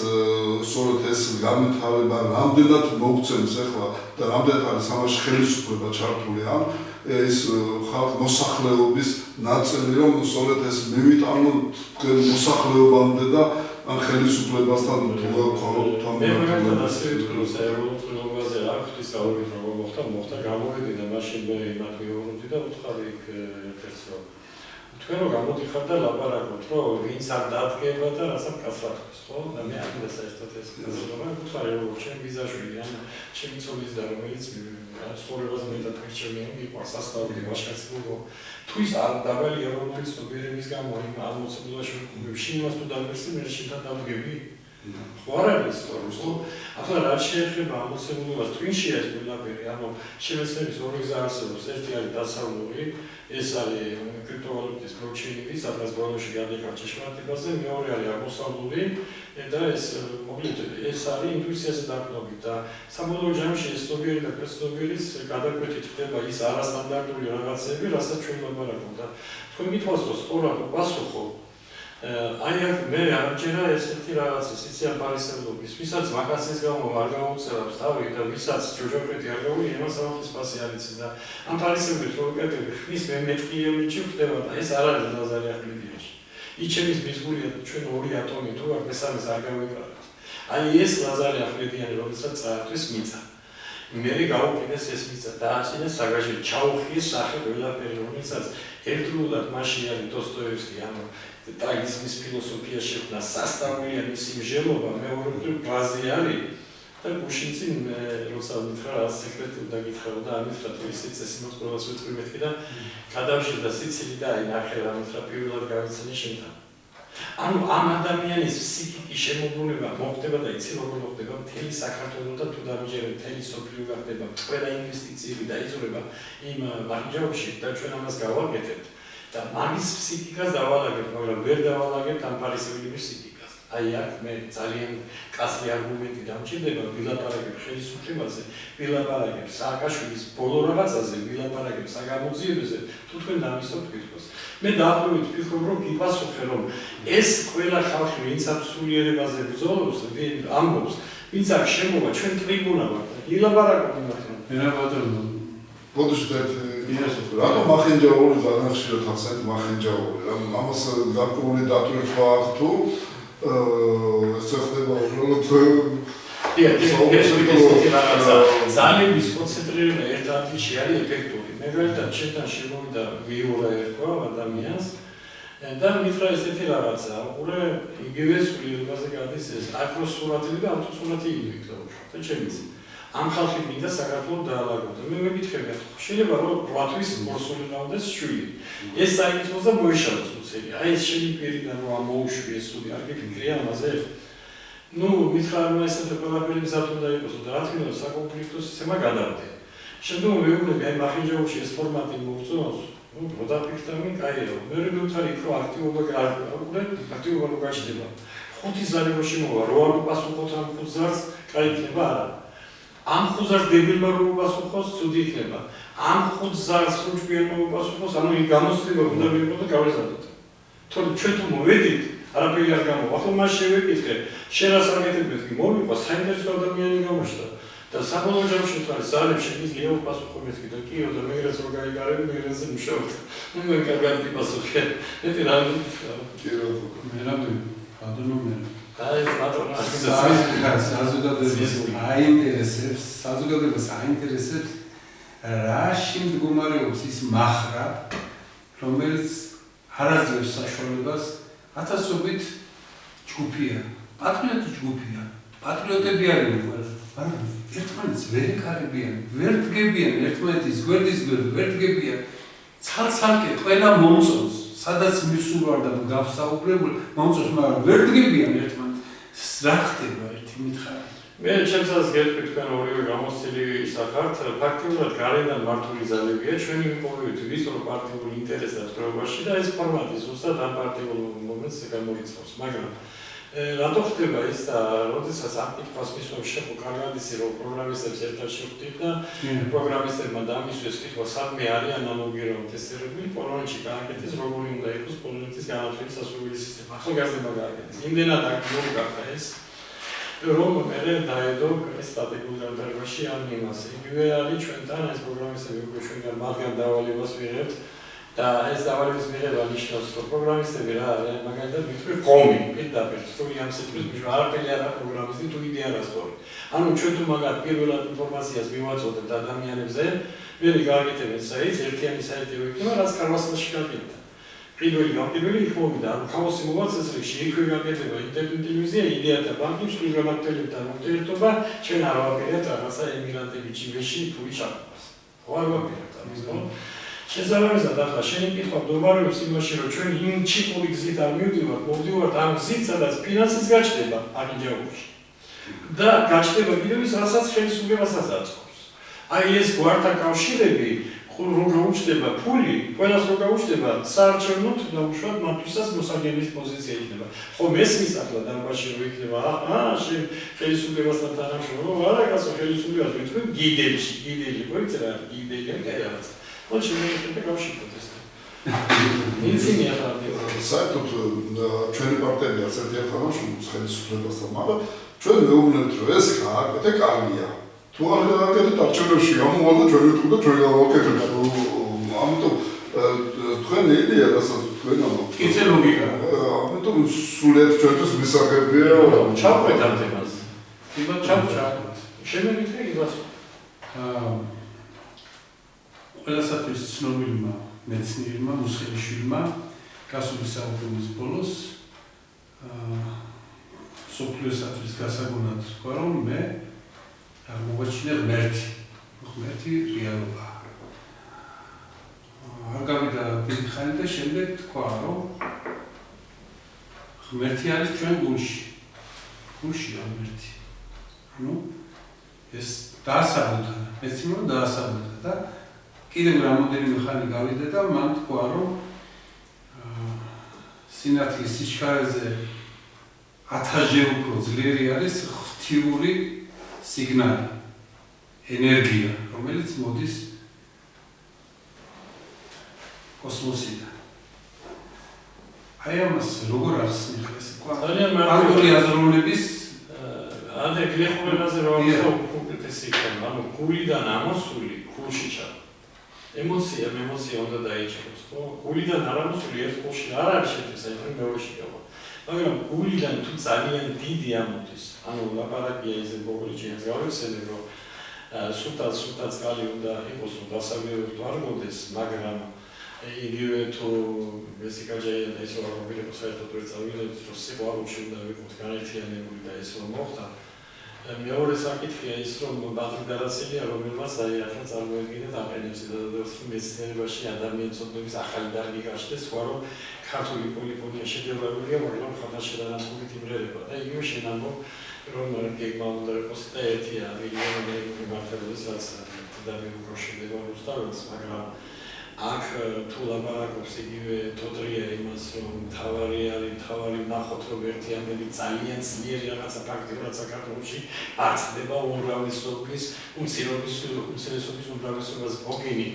სწორედ ეს განვითარება რამდენად მოგცემს ახლა და რამდენად არის ამაში ხელისუფლება ჩართული ამ ეს ხალხ მოსახლეობის ნაწილი, რომ სწორედ ეს მივიტანოთ თქვენ მოსახლეობამდე და ან ხელისუფლებასთან თუ გქონდეთ მე მაგალითად ასე ვიტყვი, რომ საერთაშორისო რა ღვთის გავლით როგორ მოხდა გამოვიდი და მაშინ მე იმათ მივუღებდი და ვთხარი იქ ერთ-ერთს რომ თქვენ რომ გამოდიხართ და ლაპარაკობთ, რომ ვინც არ დადგება და რაცა კაცრად ხოს, ხო? და მე არ საერთოდ ეს გაზრდობა ვთხარი რომ ჩემ ბიზაშვილი ან ჩემი ცოლის და რომელიც ცხოვრებას მეტად მირჩევიანი იყო სასწავლებელი ვაჟკაცებო თუ ის არ დაბალია რომელიც ცნობიერების გამო იმ აღმოცენებაში შინვას თუ დაგერსი მე შინთან დავდგები ხო არ არის სწორად ახლა რა შეეხება აღმოცენებას twin-ში ეს ყველაფერი ანუ შემეცნების ორი გზა არსებობს ერთი არის დასავლური ეს არის კრიპტოვალუტის ბლოკჩეინი სადაც ბოლოში გადაიხარ ჭეშმარიტებაზე მეორე არის აღმოსავლური და ეს მოკლედ ეს არის ინტუიციაზე დაყრდნობით და საბოლოო ჯამში ეს ცნობიერი და კრესტობიერის გადაკვეთით ხდება ის არასტანდარტული რაღაცები რასაც ჩვენ ლაპარაკობთ და თქვენ გითხოვთ რომ სწორად პასუხო აი აქ მე არჩენა ესეთი რაღაცა სიციან პარისევლობის, ვისაც ვაკანსიის გამო არ გამოუწევს თავი და ვისაც ჯოჯოყეთი არ გავიგე, იმას სამართლის პასი არ იცის და ამ პარისევლობის პროგრამები ხმის მემეტრიელიჩი ხდება და ეს არ არის ნაზარი ახლებიაში. იჩემის მიზგულია ჩვენ ორი ატომი თუ არ მესამეს არ გავიკარგავთ. აი ეს ნაზარი ახლებიანი რომელსაც წაართვეს მიწა. მე გავუკინეს ეს მიწა დააწინეს საგაჟი ჩაუხიეს სახე ყველაფერი რომელსაც ერთდროულად მასში არის დოსტოევსკი ანუ ტრაგიზმის ფილოსოფია შექმნა სასწავლიანი მისი მსჯელობა მეორე ფაზი არის და გუშინცი როცა მითხრა რა სეკრეტი უნდა გითხრა და არ მითხრა თუ ისიც ეს იმას ყველას ვეთქვი მეთქი და გადავშლდა სიცილი და აი ნახე რა მითხრა პირველად გავიცანი შენთან ანუ ამ ადამიანის ფსიქიკის შემოbrunება მოხდება და იცი როგორ მოხდება მთელი საქართველოსთან თუ დამიჯერებ მთელი სოფლიო გახდება ყველა ინვესტიციები დაიწურება იმ მარჯაებში და ჩვენ ამას გავაკეთებთ და მაგის ფსიქიკას დავალაგებთ, მაგრამ ვერ დავალაგებთ ამ პარისევლების ფსიქიკას. აი აქ მე ძალიან კაცრი არგუმენტი დამჭირდება, ვილაპარაკებ ხელისუფლებაზე, ვილაპარაკებ სააკაშვილის ბოლო რაღაცაზე, ვილაპარაკებ საგამოძიებაზე, თუ თქვენ დამისწრებთ კითხვას. მე დაახლოებით ვფიქრობ, რომ გიპასუხე, რომ ეს ყველა ხალხი, ვინც ამ სულიერებაზე ბრძოლობს, ამბობს, ვინც აქ შემოვა, ჩვენ ტრიბუნა ვართ, ვილაპარაკობ იმათთან. მე რა ბატონო ბოდიშდეთ რატომ მახინჯაური ძალიან ხშირად ახსენეთ მახინჯაური? ამას გარკვეული დატვირთვა აქვს თუ ეს ხდება უბრალოდ ძალების კონცენტრირება ერთ ადგილში არის ეფექტური. მაგალითად, შენთან შემოვიდა ვიურა ერქვა ადამიანს და მითხრა ესეთი რაღაცა, უყურე იგივე სულიერებაზე გადის ეს აკროსურათი და ავტოსურათი იგივე და ჩემიცი. ამ ხალხი მინდა საქართველოს დაალაგოთ. მე მეკითხები, შეიძლება რომ 8 თვის ორსული გავდეს შვილი. ეს საინტერესოა და მოიშალოს უცელი. აი ეს შენი პირიდან რომ ამოუშვიეს სული, არ გეკითხია ამაზე? Ну, მითხრა რომ ესეთი ყველაფერი მზად უნდა იყოს და რა თქმა უნდა საკონფლიქტო სისტემა გადავდე. შემდგომ მეუბნები აი მახინჯაურში ეს ფორმატი მოგწონს. Ну, მოდაფიქრდამი კაირო. მე მივთარი იქ რომ აქტივობა აქტივობა რო გაჩნდება. 5 ზარი რო შემოვა, რო არ უპასუხოთ ამ 5 ზარს, კაი იქნება არა. ამ 5 ზარს დებილმა რო უპასუხოს, ცუდი იქნება. ამ 5 ზარს უჩვენო უპასუხოს, ანუ იქ გამოსწრება უნდა მიიღო და გავეზადოთ. თორემ ჩვენ თუ მოვედით არაფერი არ გამოვა. ახლა მას შევეკითხე, შენ რას აკეთებდეთ კი მოვიყვა საინტერესო ადამიანი გამოჩნდა და საბოლოო ჯამში თქვა ზალებს შეიძლება უპასუხო მეთქი და კიო და მე რაც რომ გაიგარები მე რაც მუშაობთ. მე კარგად მიპასუხე. მე რა მითხრა? კი რა ბატონო მე აი ბატონო საზოგადოებას აინტერესებს რა შემდგომარეობს ის მახრა რომელიც არაძლევს საშუალებას ათასობით ჯგუფია პატრიოტი ჯგუფია პატრიოტები არიან მაგრამ ერთმანეთს ვერ ეკარებიან ვერ დგებიან ერთმანეთის გვერდის გვერდ ვერ დგებიან ცალ-ცალკე ყველა მომწონს სადაც მისულვარ და გავსაუბრებული მომწონს მაგრამ ვერ დგებიან ერთმანეთს რა ხდება ერთი მითხარი მე ჩემსაც გეტყვი თქვენ ორივე გამოცდილი სახართ ფაქტიურად გარედან მართული ძალებია ჩვენი მიყოლებით ვისწრო პარტიული ინტერესთა წრეობაში და ეს ფორმატი ზუსტად ამ პარტიულ მომენტს გამოიწვევს მაგრამ რატო ხდება ის და როდესაც ამ კითხვას მისვენ შეხვ კარგადისი რომ პროგრამისტებს ერთად შევხვდით და პროგრამისტებმა დამისვეს კითხვა სადმე არიან ანალოგიურად ტესტირებული პოლონეთში გააკეთეს როგორი უნდა იყოს პოლონეთის განათლების სასურველი სისტემა ახალგაზრდა გააკეთეს იმდენად აქ ეს რომ მე დაედო სტრატეგიულ განვითარებაში ამ იმას იგივე არის ჩვენთან ეს პროგრამისტები უკვე ჩვენგან მათგან დავალებას ვიღებთ და ეს დავალების მიღება ნიშნავს რომ პროგრამისტები რა არის მაგალითად მithქვი ყომი პირდაპირ სწორი ამ სიტყვის მიშვა არაფერი არა პროგრამისტი თუ იდეა რა სწორი ანუ ჩვენ თუ მაგათ პირველად ინფორმაციას მივაწოდებთ ადამიანებზე მე გაგაკეთებენ საიტს ერთიანი საიტი ვიქნება რაც კარვასლაში გაკეთდა პირველი გამტებელი იქ მოვიდა ანუ ხაოსი მოვა წესრიგში იქვე გაკეთება ინტერნეტ ტელევიზია იდეათა ბანკი მსხვილ განათლებებთან ურთიერთობა ჩვენ არ ვაპირებთ რაღაცა ემიგრანტები ჯიბეში ფული ჩაყრას ხო არ ვაპირებთ ამას ხო შესაბამისად ახლა შენი კითხვა მდგომარეობს იმაში რომ ჩვენ იმ ჩიპური გზით არ მივდივართ მოვდივართ ამ გზით სადაც ფინანსიც გაჩნდება აგინჯაურში და გაჩნდება კიდევ ის რასაც ხელისუფლებასაც აწყობს აი ეს გვართა კავშირები რომ გაუჩნდება ფული, ყველას რომ გაუჩნდება, საარჩევნოდ დაუშვათ მათთვისაც მოსაგების პოზიცია იქნება. ხო მესმის ახლა დარბაზში რომ იქნება, შენ ხელისუფლებასთან თანამშრომლობა, არა კაცო ხელისუფლებას ვიტყვი გიდელში, გიდელი ყოიც რა, გიდელი რაღაც. ხო შეიძლება გავშიფოთ ეს. ინცინი ახლა საერთოდ ჩვენი პარტიები არც ერთი არ თანამშრომლობს ხელისუფლებასთან, მაგრამ ჩვენ მეუბნებთ რომ ეს გააკეთე კარგია. თუ არ გააკეთეთ არჩევნებში გამოვა და ჩვენ ვიტყვი და ჩვენ გავაკეთებთ ამიტომ თქვენ იდეა რასაც თქვენ ამბობთ ისე ლოგიკა ამიტომ სულად ჩვენთვის მისაღებია ჩავყვეთ ამ თემას იბა ჩავყვეთ შემოვიდე იბას ყველასათვის ცნობილმა მეცნიერმა მუსხელიშვილმა გასული საუკუნის ბოლოს სოფლიოსათვის გასაგონად თქვა რომ მე მოვაჩინე ღმერთი რეალობა. არ გავიდა დიდი ხანი და შემდეგ თქვა, რომ ღმერთი არის ჩვენ გულში. გულშია ღმერთი. ანუ ეს დაასაბუთა, მეცნიერმა დაასაბუთა და კიდევ რამოდენიმე ხანი გავიდა და მან თქვა, რომ სინათლის სიჩქარეზე 1000-ჯერ უფრო ძლიერი არის ღვთიური სიგნალი, ენერგია, რომელიც მოდის კოსმოსიდან. აი ამას როგორ ახსნით ეს კვანტური აზროვნების ანდრე გლეხობაზე რომ უკეთესი იქნება, ანუ გულიდან ამოსული გულში ჩავა. ემოცია უნდა დაიჭიროს, ხო? გულიდან არ ამოსული ერთ პულში არ არის შეფასება, მეორეში გავა. მაგრამ გულიდან თუ ძალიან დიდი ამოდის, ანუ ლაპარაკია ისე ბოგოლიჩიანს გავიხსენებ, რომ სულთან წყალი უნდა იყოს, რომ დასავლეთ არ მოდეს, მაგრამ იგივე თუ მესიკაჯაიან ეს რა მოგილებს საერთოდ ვერ წავიდეთ, რომ სიყვარულში უნდა ვიყოთ განერთიანებული და ეს რომ მოხდა. მეორე საკითხია ის, რომ ბაზრი გადაცილია, რომელმაც ახლა წარმოედგინეთ აყენებს და მეცნიერებაში ადამიანის ცოდნების ახალი დარგი გაშდეს, სხვა რომ ქართული პოლიფონია შედევრალურია, მაგრამ ხანაში დანახულით იმრერება და იგივე შენ ამბობ, რომ გეგმა უნდა იყოს და ერთია რეგიონალური მმართველობის რაც ადამიანურ პროშედება რუსთავის, მაგრამ აქ თუ ლაპარაკობს იგივე თოთრია იმას, რომ თავარი ნახოთ, რომ ერთიანები ძალიან ძლიერი რაღაცა პრაქტიკულად საქართველოში არ ხდება უმრავლესობის უმცირესობის უმრავლესობას მოგინი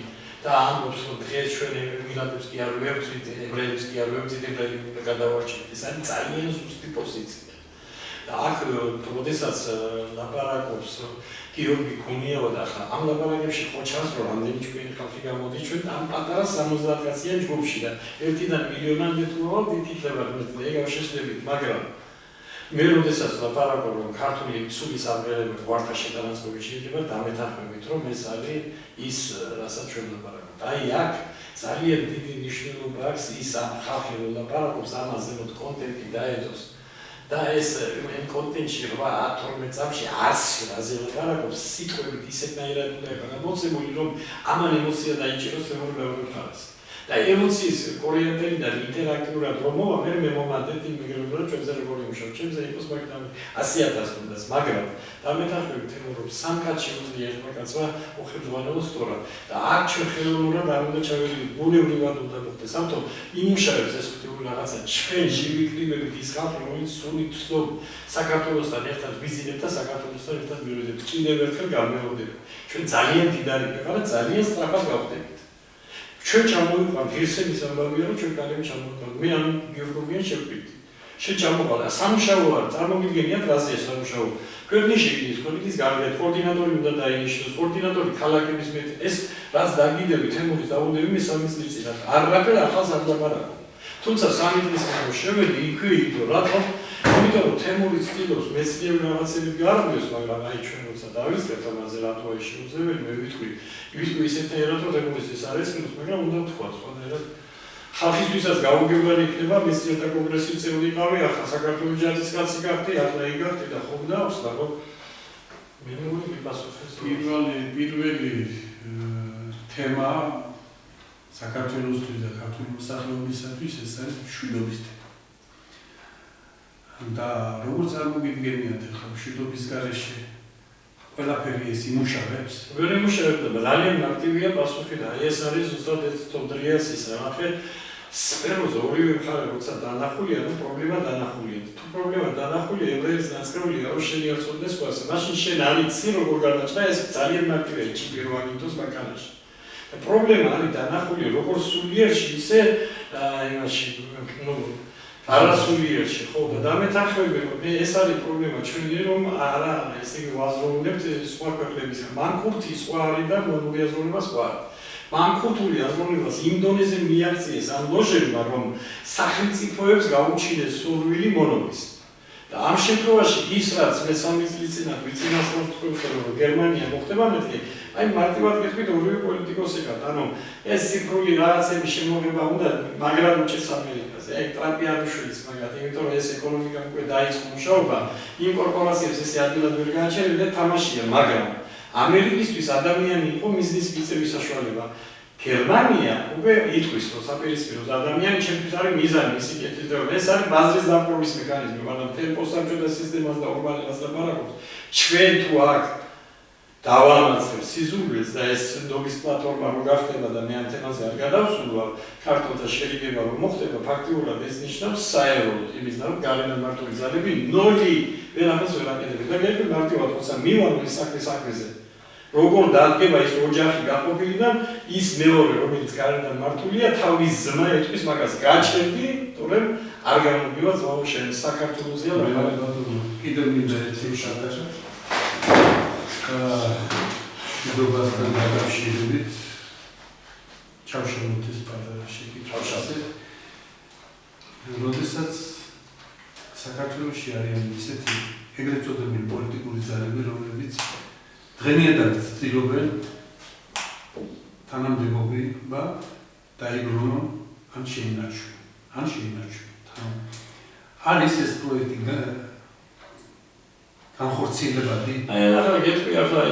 და ამბობს, რომ დღეს ჩვენ ემიგრანტებს კი არ ვებრძვით, ებრაელებს კი არ ვებრძვით, ებრაელები უნდა გადავარჩინოთ. ეს არის ძალიან ზუსტი პოზიცია. და აქ როდესაც ლაპარაკობს გიორგი გუნიავა და ახლა ამ ლაპარაკებში ხო ჩანს, რომ რამდენი ჩვენი ხალხი გამოდის ჩვენ ამ პატარა 70 კაციან ჯგუფში და ერთიდან მილიონამდე თუ ვარ დიდიხება მეტი ეგ შეშლებით, მაგრამ მე როდესაც ლაპარაკობ, რომ ქართული სულის ამღერება ვართა შეტანაწყობით შეიძლება დამეთანხმებით, რომ ეს არის ის, რასაც ჩვენ ლაპარაკობთ. აი აქ ძალიან დიდი მნიშვნელობა აქვს ის ამ ხალხი რომ ლაპარაკობს ამაზე, რომ კონტენტი დაედოს. და ეს კონტენტში 8-12 წამში 100 რაზე ლაპარაკობს, სიტყვებით ისეთნაირად უნდა იყოს გამოცემული, რომ ამან ემოცია დაიჭიროს მეორე მხარეს. და ემოციის კორიენტელი და ინტერაქტიულად რომ მოვა, მე მომადეთ იმიგრანტებთან ჩვენზე როგორ იმუშავ, ჩემზე იყოს მაგდამ 100,000 თუნდაც, მაგრამ დამეთანხმებით რომ სამკაცში უძლია ერთმა კაცმა უხერხემლო სწორად და აქ ჩვენ ხელოვნურად არ უნდა ჩავიდეთ, ბუნებრივად უნდა მოხდეს. ამიტომ იმუშავებს ეს ხუთი რაღაცა ჩვენ ჟივი კლიმებით ის ხალხი, რომელიც სულით ვცდობ საქართველოსთან ერთად ვიზიტებთ და საქართველოსთან ერთად მივიდეთ. კიდევ ერთხელ გამეორდება. ჩვენ ძალიან დიდარი ქვეყანა, ძალიან სწრაფად გავხდებით. ჩვენ ჩამოვიყვანთ ღირსების ამბავია, რომ ჩვენ კალები ჩამოვიყვანთ. მე ამ გეოგრაფიას შევკვიდი. შენ ჩამოყალიბდა სამუშაო არ წარმოგიდგენიათ რაზეა სამუშაო. ქვეყნის შექმნის პოლიტიკის გარდა კოორდინატორი უნდა დაინიშნოს, კოორდინატორი ქალაქების მეტ ეს რაც დაგიდები თემურის დაუნდები მე 3 წლის წინ არაფერ ახალს არ ლაპარაკობ. თუმცა 3 წლის წინ შევედი იქვე იდო, რატომ? იმიტომ რომ თემური ცდილობს მეცნიერული რაღაცები გარკვევს, მაგრამ აი ჩვენ როცა დავიწყებთ ამაზე რატო აი შეუძლებელი მე ვიტყვი ისეთნაირად რომ თემურის ეს არის, მაგრამ უნდა ვთქვა სხვადასხვა ხალხისთვისაც გაუგებრალი იქნება მეცნიერთა კონგრესის წევრი ყავი, ახლა საქართველოს ჯარის კაცი გახდი, ახლა იგახდი და ხომ დაუსლა რომ მე მოვიყვი პასუხის. პირველი თემა საქართველოსთვის და ქართული მოსახლეობისათვის ეს არის მშვიდობის თემა. და როგორც წარმოგიდგენიათ ახლა მშვიდობის გარეშე ყველაფერი ეს იმუშავებს? ვერ იმუშავებს და ძალიან მარტივია პასუხი და აი ეს არის ზუსტად ეს თორდრიას ის რაღაცა სფეროზე ორივე მხარე როცა დანახულია, ნუ პრობლემა დანახულია. თუ პრობლემა დანახულია, ებრაელის ნაწყრულია, რომ შენ იარწოდეს ყველას. მაშინ შენ არ იცი როგორ გადაჭრა, ეს ძალიან მარტივია ჩიპიროვანიტოს მანქანაში. და პრობლემა არის დანახული როგორც სულიერში, ისე იმაში, ნუ არასულიერში, ხო და დამეთანხმები რომ ეს არის პრობლემა ჩვენი რომ არა ესე იგი ვაზროვნებთ სხვა ქვეყნების მანქურთი სხვა არის და მონური აზროვნება სხვა არის. მანქურთული აზროვნებას იმ დონეზე მიაღწიეს ამ ლოჟებმა რომ სახელმწიფოებს გაუჩინეს სურვილი მონობის. და ამ შემთხვევაში ის რაც მე 3 წლის წინ ვიცინასწორ თქვენ რომ გერმანია მოხდება მეთქი აი მარტივად გეტყვით ორივე პოლიტიკოსი გად ანუ ეს ციფრული რაღაცების შემოღება უნდა მაგრამ უჭერს ამერიკაზე აი ტრაპიანიშვილის მაგათ იმიტომ რომ ეს ეკონომიკა უკვე დაიწყო მუშაობა იმ კორპორაციებს ესე ადვილად ვერ გააჩერებდა თამაშია მაგრამ ამერიკისთვის ადამიანი იყო მიზნის მიწების საშუალება გერმანია უკვე იტყვის რომ საპირისპირო ადამიანი ჩემთვის არის მიზანი მისი კეთილდღეობა ეს არის ბაზრის დამყრობის მექანიზმი მაგრამ თემპოსამჭრედა სისტემას და ურბანებას ლაპარაკობს ჩვენ თუ აქ დავამატებთ სიზურვილს და ეს ნობის პლატფორმა რო გახდება და მე ამ თემაზე არ გადავსულვარ ქართულთა შერიგება რომ მოხდება ფაქტიურად ეს ნიშნავს საერთოდ იმის რომ გარედან მარტივი ძალები ნოლი ვერაფერს ვერ აკეთებს და მე მარტივად როცა მივარ ის საქმეზე როგორ დადგება ის ოჯახი გაყოფილიდან ის მეორე რომელიც გარედან მართულია თავის ძმა ეთქვის მაგას გაჩერდი თორემ არ გამოგივა ძმაო შენ საქართველოსია ლაპარაკობ კიდევ მინდა ერთი შეტყობა მშვიდობასთან დაკავშირებით ჩავშალოთ ეს პატარა შეკითხვაზე. როდესაც საქართველოში არიან ისეთი ეგრეთ წოდებული პოლიტიკური ძალები, რომლებიც დღენიათად ცდილობენ თანამდებობა დაიბრუნონ ან შეინარჩუნონ. არის ეს პროექტი განხორციელებადი,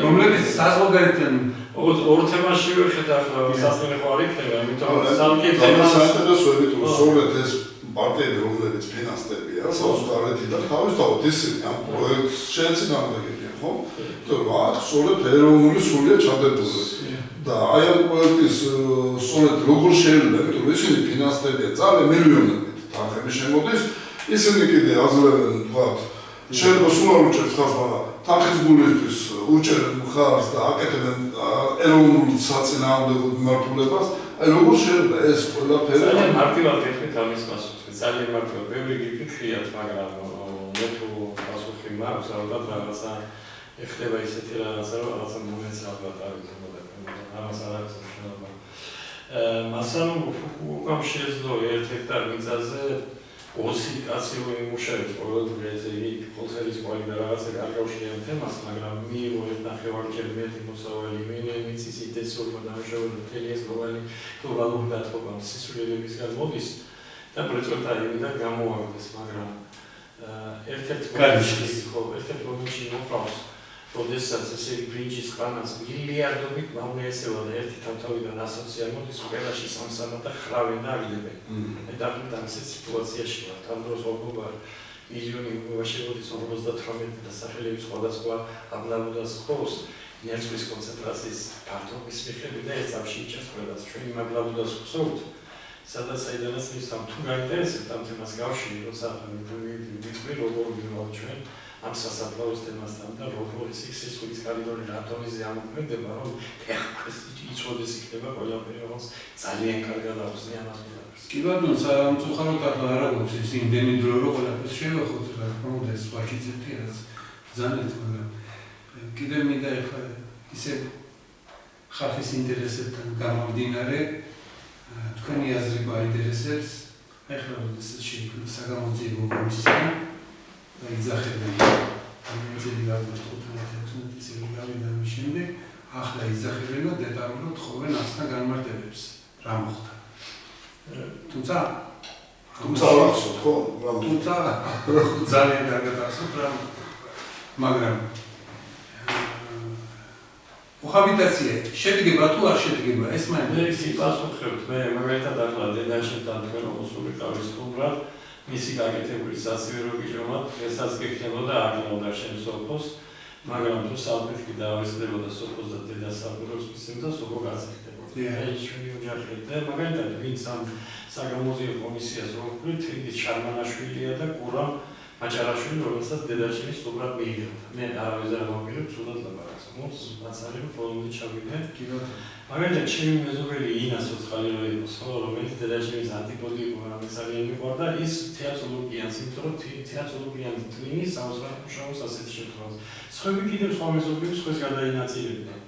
რომლებიც საზღვარგარეთთან ორ თემაში ვიხეთ ახლა სასწრაფო არ იქნება, იმიტომ რომ სამკი თემას საინტერესოებით უბრალოდ ეს პარტიები, რომლებიც ფინანსდებიან საზღვარგარეთიდან, თავისთავად ისინი ამ პროექტს შეეცინამდებიან, ხო? იმიტომ რომ აქ სულეთ ეროვნული სულია ჩადებული. და აი ამ პროექტის სულეთ როგორ შეიძლება, იმიტომ რომ ისინი ფინანსდებიან ძალიან მილიონებით თანხები შემოდის, ისინი კიდე აძლევენ, ვთქვათ, შეიძლება სულ არ უჭერს ხალხს, მაგრამ თანხის გულისთვის უჭერენ ხალხს და აკეთებენ ეროვნულ საწინააღმდეგო მიმართულებას. აი როგორ შეიძლება ეს ყველაფერი? ძალიან მარტივად გეტყვით ამის პასუხი. ძალიან მარტივად, ბევრი გიფიქრიათ, მაგრამ მე თუ პასუხი მაქვს, ალბათ რაღაცა ეხება ისეთი რაღაცა, რომ რაღაცა მომენტს ალბათ არის მოდაკლება. ამას არ არის მნიშვნელობა. მასალ უკამ შეძლო 1 ჰექტარ მიწაზე 20 კაცი იმუშავებს ყოველდღე ესე იგი ხოლმე ყოველი რაღაცა გარკვეულშიან თემას, მაგრამ მიიღო 1.5-ჯერ მეტი მოსავალი მიწის ინტენსივობა დამუშავებული მთელი ეს გლობალური დათბობა სისულელებისგან მოდის და პროცენტა იმიდან გამოაგდეს, მაგრამ ერთ-ერთ მომენტში მოყავს, როდესაც ესე ბრინჯის ყანას მილიარდობით მამლეესევა და ერთი თავთავიდან ასოცია მოდის, ყველაში სამსამად და ხრავენ და აგდებენ. მეტყვით ამ სიტუაციაში ვართ, ამ დროს ოღონდ მილიონი შეგვიდის 58 და სახელების სხვადასხვა აბლაბუდას ხოს ნერწვის კონცენტრაციის ფართობის მიხედვით და ეს წამში იჭერს ყველას. ჩვენი აბლაბუდას ხსოვთ, სადაც საიდანაც ის თუ გაინტერესებთ ამ თემას გავშლი, როცა ვიტყვი როგორ ვიმოვთ ჩვენ ამ სასაფლაოს თემასთან და როგორ ის სისხლის კალორიები რატომიზე ამოქმედება, რომ ეს იწოდეს იქნება ყველაფერი, როგორც ძალიან კარგად ახსნიან ამას. კი ბატონო, სამწუხაროდ ახლა არ აქვს ის იმდენი დრო, რომ ყველაფერს შევეხოთ, რა თქმა უნდა, ეს ვაჭიცებთ რაც ბრძანეთ, მაგრამ კიდევ მინდა ახლა ისე ხალხის ინტერესებთან გამომდინარე, თქვენი აზრი გვაინტერესებს, ახლა როდესაც შეიქმნა საგამოძიებო კომისია და იძახებენ ამაზე გავიგოთ 15-16 წელი გავიდა მის შემდეგ, ახლა იძახებენ და დეტალურად თხოვენ ასთან განმარტებებს, რა მოხდა. თუმცა ახსოვთ, ხო? თუმცა ძალიან კარგად ახსოვთ რა, მაგრამ კოჰაბიტაცია შედგება თუ არ შედგება, ეს მაინც პასუხობთ. მე მაგალითად ახლა დედაშენთან თქვენ მოსულიყავის უბრალოდ მისი გაკეთებული საცივეროები ჯომად, ესაც გექნებოდა აღნებოდა შენ სოფოს, მაგრამ თუ საერთოდ დაავიწყდებოდა სოფოს და დედას საბუროს მისცემდა, სოფო გაწიხდებოდა. აი ჩვენი ოჯახი და მაგალითად ვინც ამ საგამოძიებო კომისიას როქვით, ის შარმანაშვილია და კურამ მაჭარაშვილი, რომელსაც დედაჩემის უბრალოდ მიიღებდა. მე არავის არ მოვიგებ, ცუდად ლაპარაკს. მოც მაცალები პრობლემი ჩავიდნენ. მაგალითად ჩემი მეზობელი ინა სოცხალიო იყო, რომელიც დედაჩემის ანტიპოდი იყო, რომელიც ძალიან მიყვარდა, ის თეატროლოგიანს, იმიტომ რომ თეატროლოგიანი ტვინის საოცრად მუშაობს ასეთ შემთხვევაში. სხვები კიდევ სხვა მეზობლები სხვას გადაინაწილებდნენ.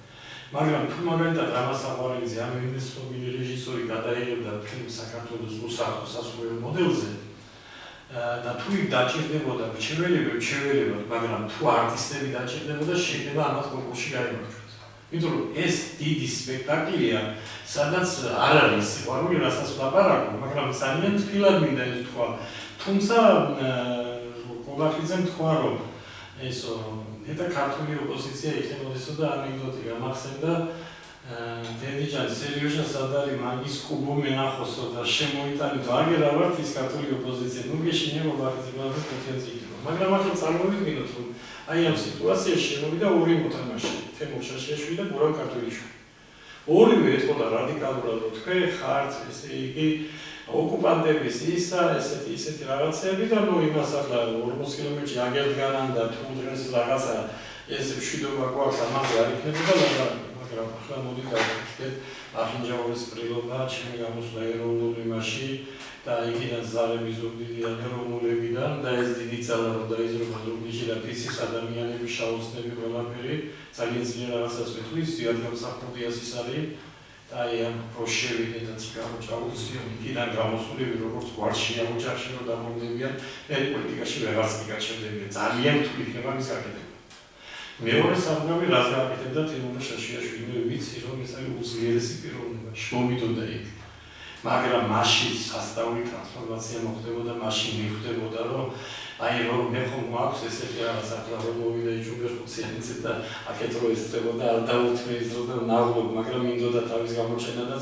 მაგრამ თუ მაგალითად რამაზ საყვარელიძე ამ ინვესტობილი რეჟისორი გადაიღებდა ფილმ საქართველოს უსახო სასულიერო მოდელზე და თუ დაჭირდებოდა მრჩეველებად, მაგრამ თუ არტისტები დაჭირდებოდა, შეიძლება ამას კონკურსში გაიმარჯვოთ. იმიტომ რომ ეს დიდი სპექტაკლია, სადაც არ არის სიყვარული, რასაც ვლაპარაკობ, მაგრამ ძალიან თბილად მინდა ეს თქვა. თუმცა კოლახიძემ თქვა, რომ ესო და ქართული ოპოზიცია იქნებოდისო და ანეკდოტი გამახსენდა დედიჯანი სერიოზა სადარი მაგის კუბო მენახოსო და შემოიტანით აგერა ვართ ის ქართული ოპოზიცია ნუ გეშინებო ბაქცებად პოტენცი იყო მაგრამ ახლა წარმოვიდგინოთ რომ აი ამ სიტუაციაში შემოვიდა ორი მოთამაშე თემურ შაშიაშვილი და გურამ ქართულიშვილი ორივე ეთქოდა რადიკალურად რომ თქვენ ხართ ესე იგი ოკუპანტების ისა ესეთი რაღაცები და ნუ იმას ახლა 40 კილომეტრში აგერდგანან და თუ დღეს რაღაცა ეს მშვიდობა გვაქვს ამაზე არ იქნებოდა მაგრამ ახლა მოდი გავხსნით ახინჯაურის პრილობა ჩემი გამოსვლა ეროვნულ იმაში და იქიდან ზარების ზუგდიდიდან ეროვნულებიდან და ეს დიდი ძალა რომ დაიზრობა ზუგდიდში და ფიცის ადამიანების შაოსნები ყველაფერი ძალიან ძლიერ რაღაცას ვეთქვი ზიად გამსახურდიას ის არის და აი ამ ბოლშევიკებიც გამოჩაუციან, იქიდან გამოსულები როგორც გვარშია ოჯახში რომ დამონდებიან, მე პოლიტიკაში ვეღარც მიგაჩნდებიან, ძალიან თუ იქნება მის გაკეთება. მეორე სამგავი რას გააკეთებდა თემურლე შაშიაშვილი, მე ვიცი რომ ეს არის უძლიერესი პიროვნება, შრომიდოდა იქ. მაგრამ მაშინ სასწაული ტრანსფორმაცია მოხდებოდა, მაშინ მიხვდებოდა რომ აი რომ მე ხომ მაქვს ესეთი რაღაც ახლა რომ მოვიდა იჯუბერ ხუციანიც და აქეთ რო ესწრებოდა არ დაუთმეიზროდა ნაღლობ, მაგრამ მინდოდა თავის გამოჩენა და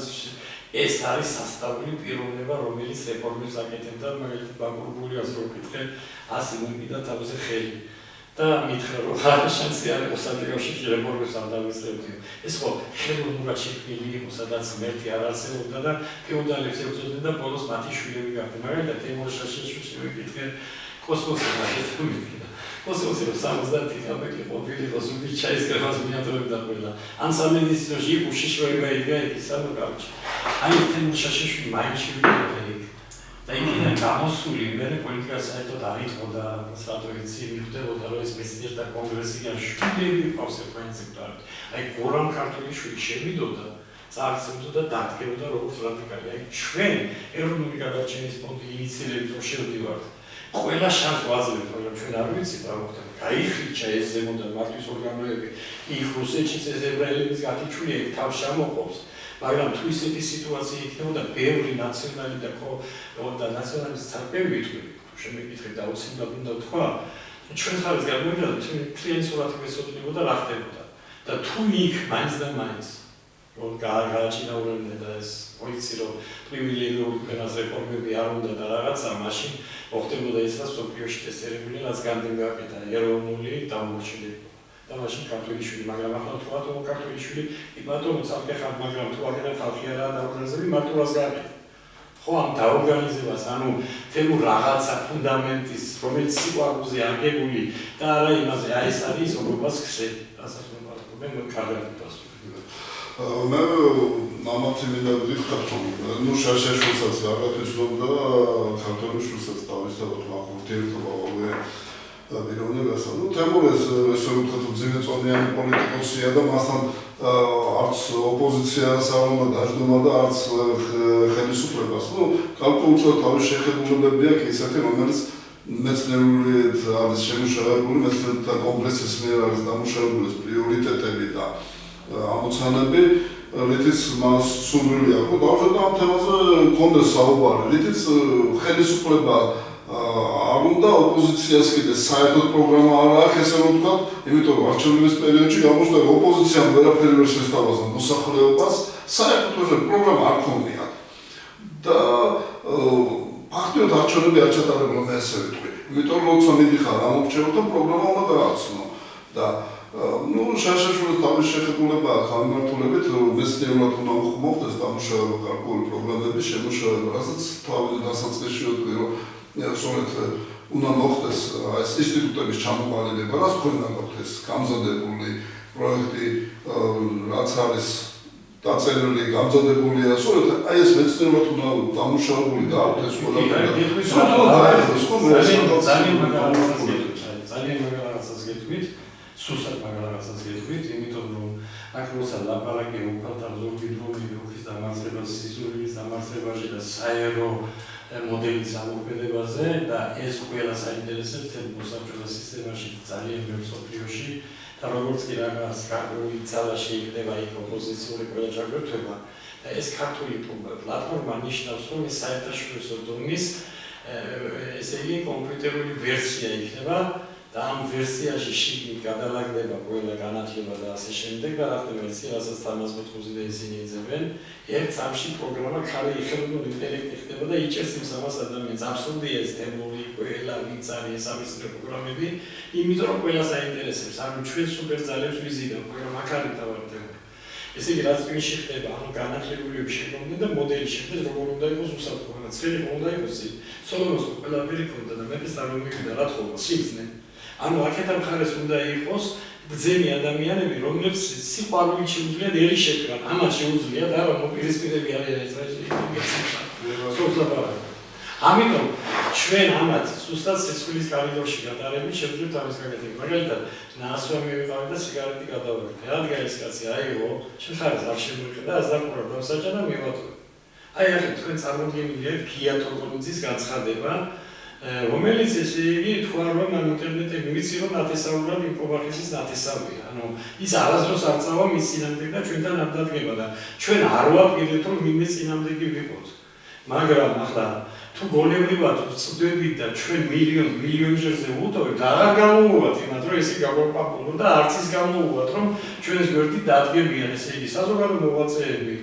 ეს არის სასწაული პიროვნება, რომელიც რეფორმებს აკეთებდა, მაგალითად ბაკურბულიას რო ვკითხე, ასე მომიდა თავზე ხელი. და მითხრა რომ რა შანსი არის ოსადრიგავში რეფორმებს არ დავისწრებდიო. ეს ხო ხელოვნურად შექმნილი იყო, სადაც ღმერთი არ არსებობდა და ფეოდალებს ებრძოდნენ და ბოლოს მათი შვილები გახდნენ. მაგალითად თემურ შაშიაშვილს ვიკითხე კოსმოსი მითხრა. კოსმოსი რომ 70 კილომეტრი ყოფილიყო ზუგი ჩაის კრებას მიატოვებდა ყველა. ან სამედიცინოში იქ უშიშროება იდგა იქ სამკავშირო. აი თემურ შაშიაშვილი მაინც შევიდა იქ. და იქიდან გამოსული მერე პოლიტიკა საერთოდ არ იყო და სტრატეგიაცი მიხვდებოდა რომ ეს მეცნიერთა კონგრესიდან შვილები ყავს ერთმანეთს. აი გორამ ქართულიშვილი შევიდოდა, წარსებდა და დადგებოდა როგორც რადიკალი. აი ჩვენ ეროვნული გადარჩენის ფონდი ინიციირებით რომ შევდივართ. ყველა შანსს ვაძლევთ, მაგრამ ჩვენ არ ვიცით რა მოხდება. გაიხლიჩა ეს ზემოდან მართვის ორგანოები, იქ რუსეთშიც ეს ებრაელების გათიჩულია, იქ თავს ჩამოყობს. მაგრამ თუ ისეთი სიტუაცია იქნებოდა, ბევრი ნაციონალი და ნაციონალის ცარბები ვიტყვი, შემეკითხე და უცინად უნდა ვთქვა, ჩვენ ხარეს გამოვიდა და მთლიანი სურათი ვეცოდინებოდა რა ხდებოდა. და თუ იქ მაინც და მაინც რომ გააჩინაურებდნენ და ეს მოიცი რომ პრივილეგიური ფენას რეფორმები არ უნდა და რაღაცა, მაშინ მოხდებოდა ის რაც სოფიოში ტესტერებული, რაც განდენ გააკეთა ეროვნული დამორჩილება. და მაშინ ქართულიშვილი, მაგრამ ახლა თუ ატომო ქართულიშვილი, იბატონო სამკეხად, მაგრამ თუ აგერა ხალხი არაა დაორგანიზებული, მარტო რას გააკეთა. ხო, ამ დაორგანიზებას, ანუ თემურ რაღაცა ფუნდამენტის, რომელიც სიყვარულზე აგებული და არა იმაზე, აი ეს არის ოგობას ქსელი, რასაც მე კარგად ვიტყვი. მე ამათი მინდა ვიხარ, ნუ შაშაშვილსაც აღაკვეცნობდა ქართულიშვილსაც თავისთავად მახურთირდება ოლე პიროვნებას. ნუ თემურეს ესე ვთქვათ, ძინეწონიანი პოლიტიკოსია და მასთან არც ოპოზიციას არ უნდა დაждდომა და არც ხელისუფლებას. ნუ კალკულუწოდ თავის შეხედულებები აქვს ისეთი, რომელიც მეცნიერული არის შემუშავებული, მეცნიერთა კონგრესის მიერ არის დამუშავებული პრიორიტეტები და ამოცანები, რითიც მას სურვილი აქვს, რომ დავუშვათ ამ თემაზე კონდეს საუბარი, რითიც ხელისუფლება არ უნდა ოპოზიციას კიდე საერთოდ პროგრამა არ აქვს, ესე რომ ვთქვათ, იმიტომ რომ არჩევნების პერიოდში გამოჩნდა, რომ ოპოზიციამ ვერაფერი ვერ შესთავაზა მოსახლეობას, საერთოდ პროგრამა არ ქონიათ. და ფაქტობრივად არჩევნები არ ჩატარებულა, მე ესე ვიტყვი. იმიტომ რომ როცა მიდიხარ ამ არჩევნებთან, პროგრამა უნდა გააცნო. და ნუ შაშაშვილის თავის შეხედულება აქვს ამ მიმართულებით, რომ მეცნიერულად უნდა მოხდეს დამუშავება გარკვეული პროგრამების შემუშავება, რასაც თავის დასაწყისში ვიტყვი, რომ სწორედ უნდა მოხდეს ეს ინსტიტუტების ჩამოყალიბება, რაც თქვენ გაქვთ გამზადებული პროექტი, რაც არის დაწერილი, გამზადებულია, სწორედ აი ეს მეცნიერულად უნდა დამუშავებული გაქვთ ეს ძალიან მაგალითად გეტყვით, სუსტად მაგალითად გეტყვით, იმიტომ რომ აქ როცა ლაპარაკი უხალხო ზოგი დროის რუხის დამარცხებას, სიზურის დამარცხებაში და საერო მოდელის ამოქმედებაზე და ეს ყველა საინტერესებს მოსაბჭოთა სისტემაში ძალიან ბევრ სოფლიოში და როგორც კი რაღაც კარგული ძალა შეიძლება იქ ოპოზიციური ყველა ჩაგვერთვება და ეს ქართული პლატფორმა ნიშნავს რომ ეს საერთაშორისო დონის ესე იგი კომპიუტერული ვერსია იქნება და ამ ვერსიაში შიგნით გადალაგდება ყველა განათლება და ასე შემდეგ და რა ხდება ის რასაც თამასმოთხუზი და ისინი იძებენ ერთ სამში პროგრამა ხარი ხელოვნური ინტელექტი ხდება და იჭერს იმ სამას ადამიანს აბსოლუტია ეს თემური ყველა ვინც არის სამეცნიერო პროგრამები იმიტომ რომ ყველას აინტერესებს ანუ ჩვენ სუპერ ძალებს ვიზიდავ პროგრამა ხარი თავარდება ესე იგი რაც ვინში ხდება ანუ განათლებულები შეგვიძლია და მოდელი შექმნეს როგორ უნდა იყოს უსაფრთხო ცხელი უნდა იყოს სოლომონს ყველაფერი ქონდა და მეფეს წარმოვიდა რა თქმა სიგრძნე ანუ აქეთან მხარეს უნდა იყოს ბრძენი ადამიანები, რომლებიც სიყვარულით შეუძლიათ ერი შექმნან, ამათ შეუძლიათ არა მოპირისპირები არიან ეს რაში. ამიტომ ჩვენ ამათ სუსტად სიცოცხლის კორიდორში გადარებით შევძლებთ ამის გაკეთება. მაგალითად, ნასვამი ვიყავი და სიგარეტი გადავარდე. რადგან ეს კაცი აიღო, ჩვენ ხარეს არ შემოიღე და ასდაკურა დავსაჯა და მივატოვე. აი ახლა თქვენ წარმოგიდგენთ გია თორგოლიძის განცხადება, რომელიც ესე იგი თქვა რომ ინტერნეტები ვიცი რომ ნათესაურად იმპოვახის ნათესავია. ანუ ის არასდროს არ წავა მის წინამდე და ჩვენთან არ დადგება და ჩვენ არ ვაპირებთ რომ ვინმე წინამდე ვიყოთ. მაგრამ ახლა თუ გონებრივად ვწვდებით და ჩვენ მილიონჯერზე ვუტოვებთ, აღარ გამოუვათ იმათ რომ ესე გაგვაყვაპულო და არც ის გამოუვათ რომ ჩვენს გვერდით დადგებიან ესე იგი საზოგადო მოღვაწეები.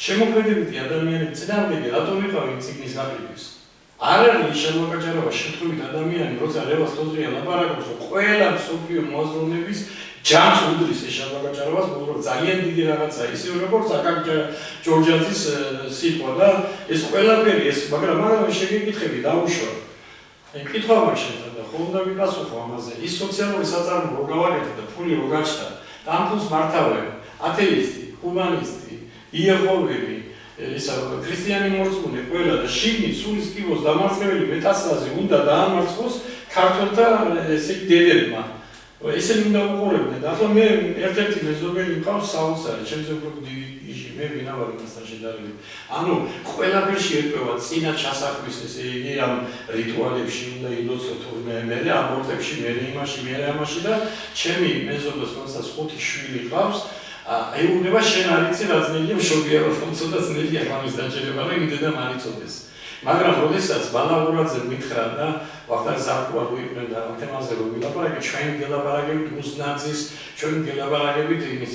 შემოქმედებითი ადამიანები წინააღმდეგი რატომ იყავენ ციგნის გაკრიბვის? არ არის შემოგაჭარება შემთხვევით ადამიანი, როცა რევას თოძრია ლაპარაკობს, რომ ყველა მსოფლიო მოაზროვნების ჯამს უდრის ეს შემოგაჭარებას, მაგრამ ძალიან დიდი რაღაცა ისე როგორც აკაკ ჯორჯაძის სიტყვა და ეს ყველაფერი ეს, მაგრამ შეგეკითხები დაუშვათ. აი კითხვა მაქვს შენთან და ხომ უნდა ვიპასუხო ამაზე. ის სოციალური საწარმო რო გავაკეთე და ფული რო გაჩნდა, და ამ ფულს მართავენ ათეისტი, ჰუმანისტი, იეჰოველი, ისა ქრისტიანი მორწმუნე ყველა და შიგნით სულის კიბოს დამარცხებელი მეტასტაზი უნდა დაამარცხოს ქართველთა ესე დედებმა. ესენი უნდა უყურებდნენ და ახლა მე ერთ-ერთი მეზობელი მყავს საოცარი, ჩემს უფრო დიდი იში, მე ვინა ვარ მასთან შედარებით. ანუ ყველაფერში ერკვევა წინა ჩასახვის ესე იგი ამ რიტუალებში უნდა ილოცო თურმე მე აბორტებში მე იმაში მე ამაში და ჩემი მეზობელს რომელსაც 5 შვილი ყავს ეუბნება შენ არ იცი რა ძნელია მშობია რომ ცოტა ძნელია ამის დაჭერება რომ იმდედა მარიწოდეს. მაგრამ როდესაც ბალაღურაძე მითხრა და ვახტანგ ზარკუა ვიყვნე და ამ თემაზე რომ ვილაპარაკე, ჩვენ გელაპარაკებით უსნაძის, ჩვენ გელაპარაკებით იმის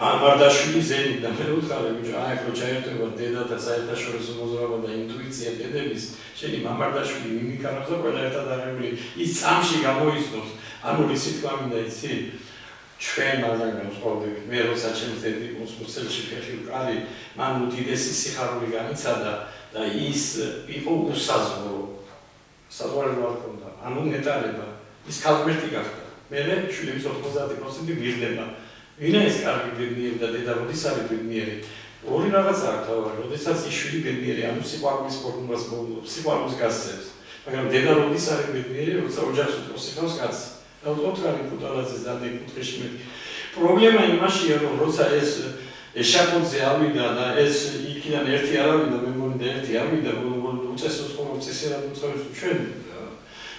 მამარდაშვილის ზენით და მე ვუთხარი ბიჭო, აი ხო ჩაერთვება დედა და საერთაშორისო მოზრობა და ინტუიცია დედების, შენი მამარდაშვილი მიმიქარავს და ყველა ერთად აღებული ის წამში გამოიცნობს. ანუ რისი თქვა მინდა იცი? ჩვენ მაგალითად ვსწავლდებით, მე როცა ჩემს დედი მოსწელში ფეხი ვყარი, მან უდიდესი სიხარული განიცადა და ის იყო უსაზღვრო. საზღვარგარეთ არ ქონდა, ანუ ნეტარება, ის ქალღმერთი გახდა. მე შვილების 90% ვირდება. ვინა ეს კარგი ბედნიერი და დედა როდის არის ბედნიერი? ორი რაღაცა აქვს თავარი, როდესაც ის შვილი ბედნიერი, ანუ სიყვარულის ფორმულას მოულობს, სიყვარულს გასცემს. მაგრამ დედა როდის არის ბედნიერი, როცა ოჯახს უპროსიხავს კაცი. და ოთხარი ქუთალაძის დადე კუთხეში მე. პრობლემა იმაშია, რომ როცა ეს ეშაკოძე ავიდა და ეს იქიდან ერთი არ ავიდა, მე მგონი და ერთი ავიდა, უწესოს ხომ წესერად უწევს ჩვენ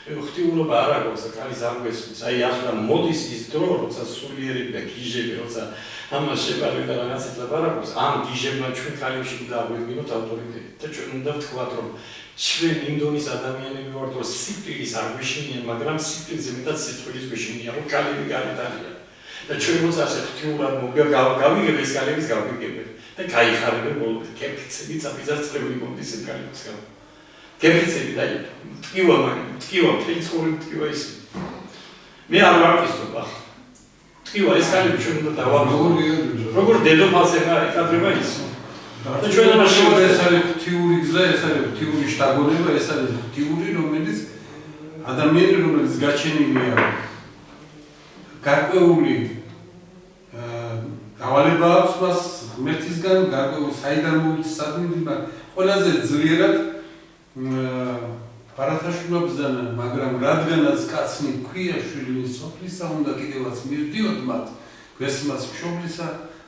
ღვთიურობა არ აქვს და კალის არ გვესმის. აი ახლა მოდის ის დრო, როცა სულიერები და გიჟები, როცა ამას შეპარება რაღაცით ლაპარაკობს, ამ გიჟებმა ჩვენ ქალებში უნდა აღვიდგინოთ ავტორიტეტი და ჩვენ უნდა ვთქვათ, რომ ჩვენ იმ დონის ადამიანები ვართ, რომ სიკვდილის არ გვეშინიან, მაგრამ სიკვდილზე მეტად სიცხვილის გვეშინიან, რომ კალები გარეთ არიან. და ჩვენ როცა ასე ღვთიურად გავიგებ ეს კალებიც გავიგებთ და გაიხარებენ ბოლომდე კეფიცები წაბიზარწრებული მომდის ეს კალებს გავ. კეფიცები და ტკივა მაგრამ ტკივა ფლიცური ტკივა ის. მე არ ვარკისტობ ახლა. ტკივა ეს კალები ჩვენ უნდა დავამოღოთ. როგორ დედოფალს ეკადრება ის. და ჩვენ ამაში ეს არის ღვთიური გზა, ეს არის ღვთიური შთაგონება, ეს არის ღვთიური რომელიც ადამიანი რომელიც გაჩენილია გარკვეული დავალება აქვს მას ღმერთისგან, გარკვეული საიდან მოვიცადნი, ყველაზეძლიერად ბარათაშვილმა ბრძანა, მაგრამ რადგანაც კაცნი ქვია შვილი სოფლისა, უნდა კიდევაც მივდიოთ მათ გვესმას მშობლისა,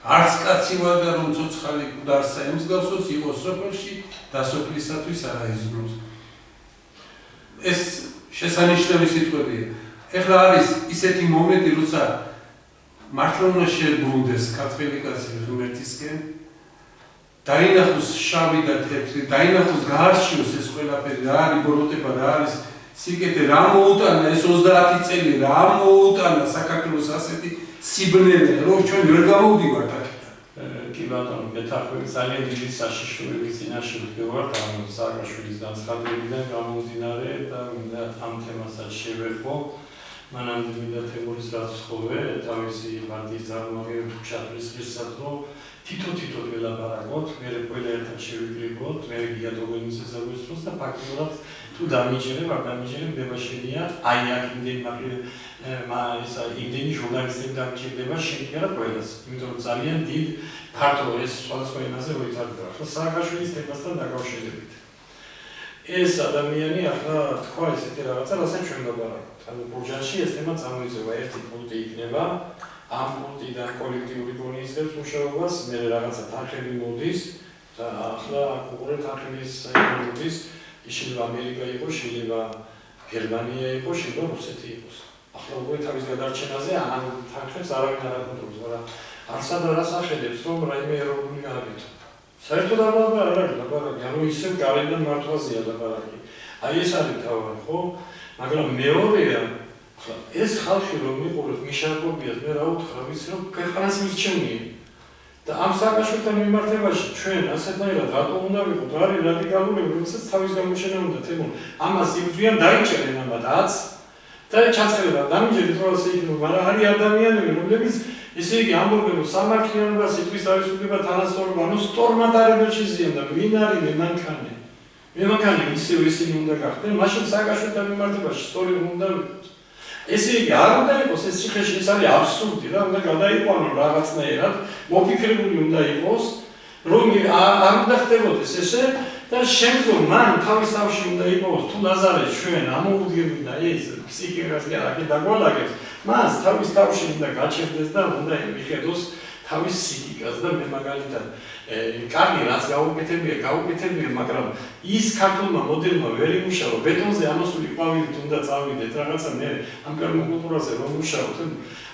არც კაცი ვარ და რომ ცოცხალი მკვდარსა ემსგავსოს, იყოს სოფელში და სოფლისათვის არა იზრუნოს. ეს შესანიშნავი სიტყვებია. ეხლა არის ისეთი მომენტი, როცა მართლა უნდა შებრუნდეს ქართველი კაცი ღმერთისკენ, დაინახოს შავი და თეთრი, დაინახოს გაარჩიოს ეს ყველაფერი, რა არის ბოროტება, რა არის სიკეთე, რა მოუტანა ეს 30 წელი, რა მოუტანა საქართველოს ასეთი სიბნელე, რომ ჩვენ ვერ გამოვდივართ აქედან. კი ბატონო, მეთახვები ძალიან დიდი საშიშროების წინაშე ვდგევართ, ანუ სააკაშვილის განცხადებიდან გამომდინარე და მინდა ამ თემასაც შევეხო. მანამდე მინდა თემურის რაც ხოვე, თავისი პარტიის წარმომადგენელი თუ ჩათვლის ღირსად, რომ თითო-თითო ველაპარაკოთ, მე ყველა ერთად შევიკრიბოთ, მე გია დოგონისის აგვესწროს და ფაქტობრივად თუ დამიჯერებ, არ დამიჯერებ, დება შენია, აი აქ იმდენი ჟურნალისტები დამიჯერდება შენია და ყველას, იმიტომ რომ ძალიან დიდ ფართო ეს სხვადასხვა ენაზე როიტარდება. ახლა სააკაშვილის თემასთან დაკავშირებით. ეს ადამიანი ახლა თქვა ესეთი რაღაცა, რასაც ჩვენ დავარაგოთ. ანუ ბურჯანში ეს თემა წარმოიძება, ერთი პუნქტი იქნება, ამ პუნქტიდან კოლექტიური გონიისხებს მუშაობას, მე რაღაცა თანხები მოდის და ახლა უყურებთ თანხების მოდის, შეიძლება ამერიკა იყოს, შეიძლება გერმანია იყოს, შეიძლება რუსეთი იყოს. ახლა უკვე თავის გადარჩენაზე ამ თანხებს არავინ არ აკონტროლებს, მაგრამ არც ადრას ახედებს, რომ რაიმე ეროვნული გააკეთო. საერთოდ არ ლაპარაკი, ანუ ისევ გარედან მართვაზეა ლაპარაკი. აი ეს არის თავი, ხო? მაგრამ მეორეა, ეს ხალხი რომ მიყურებს მიშარბობიას, მე რა უთხრა, ვიცი რომ ქვეყანას მისჩევნია. და ამ სააკაშვილთან მიმართებაში ჩვენ ასეთნაირად რატომ უნდა ვიყოთ, არის რადიკალურები, როდესაც თავის გამოჩენა უნდა თემო. ამას იბრძვიან დაიჭერენ ამათაც და ჩაწერება დამიჯერეთ რომ ასე იქნება, მაგრამ არის ადამიანები, რომლებიც ესე იგი ამბობენ რომ სამართლიანობა, სიტყვის თავისუფლება, თანასწორობა, ანუ სტორმად არ შეძიან და ვინ არის მემანქანე. მემანქანე ისევ ისინი უნდა გახდნენ, მაშინ სააკაშვილთან მიმართებაში სწორი უნდა ვიყოთ. ესე იგი არ უნდა იყოს ეს ციხეში, ეს არის აბსურდი რა, უნდა გადაიყვანონ რაღაცნაირად, მოფიქრებული უნდა იყოს, რომ არ უნდა ხდებოდეს ესე და შემდგომ მან თავის თავში უნდა იპოვოს თუ ლაზარე ჩვენ ამოუდგებით და ეს ფსიქიკას კი დაგვალაგებს, მას თავის თავში უნდა გაჩერდეს და უნდა მიხედოს თავის ფსიქიკას და მე მაგალითად კარგი რაც გაუკეთებია, მაგრამ ის ქართულმა მოდელმა ვერ იმუშავა, ბეტონზე ამოსული ყვავილით უნდა წავიდეთ რაღაცა მე ამ პერმაკულტურაზე რომ მუშაობ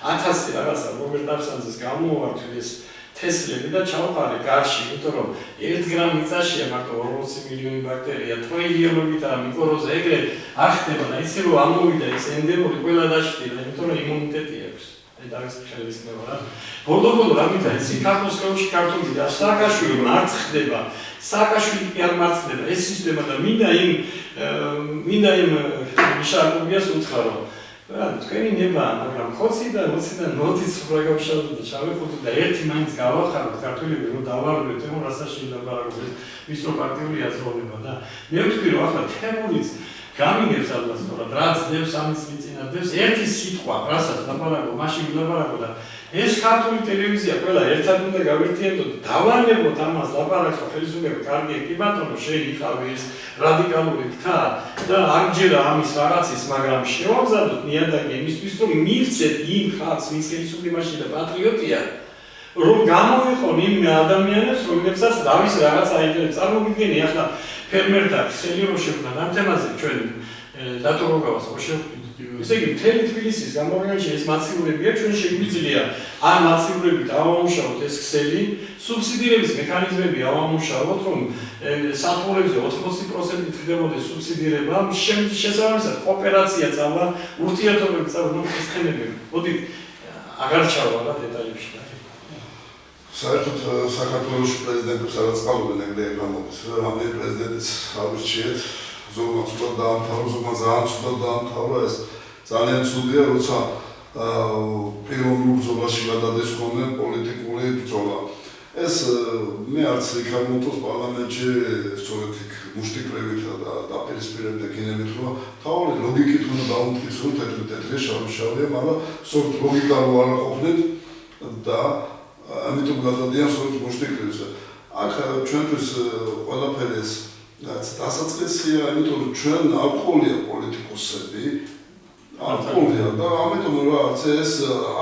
1000 რაღაცა რობერტ აფსანძეს გამოვარდნი ეს თესლები და ჩავყარე გარში, იმიტომ რომ 1 გრამი წაშია მარტო 40 მილიონი ბაქტერია, ტრილიონობით და მიკროზა ეგრე არ ხდება და ისე რომ ამოვიდა ეს ენდემური ყველა დაშტილი, იმიტომ რომ იმუნიტეტი აქვს. დავის ხელის მეორა. ბოლო-ბოლო რა მითხა, ისი ქართულ სკოლაში ქართული და სააკაშვილი მარცხ ხდება. სააკაშვილი კი არ მარცხ ხდება. ეს სისტემა და მინდა იმ მიშარბობიას უთხრა რომ რა თქვენი ნება, მაგრამ ხოცი და ნოთიც რა გავშალოთ და ჩავეხოთ და ერთი მაინც გავახაროთ ქართულები რომ დავარღვევთ თემო რასაც შეიძლება ვის რო პარტიული აზროვნება და მე ვთქვი რომ ახლა თემურიც გამიგებს ალბათ თორად რაც დევს ამის მიწინადებს ერთი სიტყვა რასაც ლაპარაკო მაშინ ვილაპარაკო და ეს ქართული ტელევიზია ყველა ერთად უნდა გავერთიებდოთ და დავანებოთ ამას ლაპარაკს რომ ხელისუფლება კარგია კი ბატონო შენ იყავი ეს რადიკალური გთა და არჯერა ამის რაღაცის მაგრამ შევამზადოთ ნიადაგი იმისთვის რომ მივცეთ იმ ხალხს ვინც ხელისუფლებაში და პატრიოტია რომ გამოიყონ იმ ადამიანებს რომლებსაც დავის რაღაც აინტერესებს წარმოგიდგენი ახლა ფერმერთა ქსელი რო შევქნა ამ თემაზე ჩვენ დატოვებას რო შევხვდით ესე იგი მთელი თბილისის გამოყენაში ეს მაცივურებია ჩვენ შეგვიძლია ამ მაცივურებით ავამუშავოთ ეს ქსელი სუბსიდირების მექანიზმები ავამუშავოთ რომ სათბურებზე 80% ხდებოდეს სუბსიდირება შესაბამისად კოოპერაცია წავა ურთიერთობები წავა ეს თემები მოდით აღარ ჩავა რა დეტალებში საერთოდ საქართველოს პრეზიდენტებს არაც ყალობენ ეგრე გამოდის რა მე პრეზიდენტის ავირჩიეთ ზოგადად ცუდად დაამთავრა ზოგადად ძალიან ცუდად დაამთავრა ეს ძალიან ცუდია როცა პიროვნულ ბრძოლაში გადადის ხოლმე პოლიტიკური ბრძოლა ეს მე არც იქ არ მომწონს პარლამენტში სწორედ იქ მუშტიკრებით და დაპირისპირებით ეკინებით რომ თავი ლოგიკით უნდა დაუმტკიცო თეთრი შავშავია მაგრამ სწორედ ლოგიკა რო არ ყოფნით და ამიტომ გადადიან სწორედ მუშტიკრებზე აქ ჩვენთვის ყველაფერი ეს დასაწყისია იმიტომ რომ ჩვენ არ ყოლია პოლიტიკოსები არ ყოლია და ამიტომ რა ეს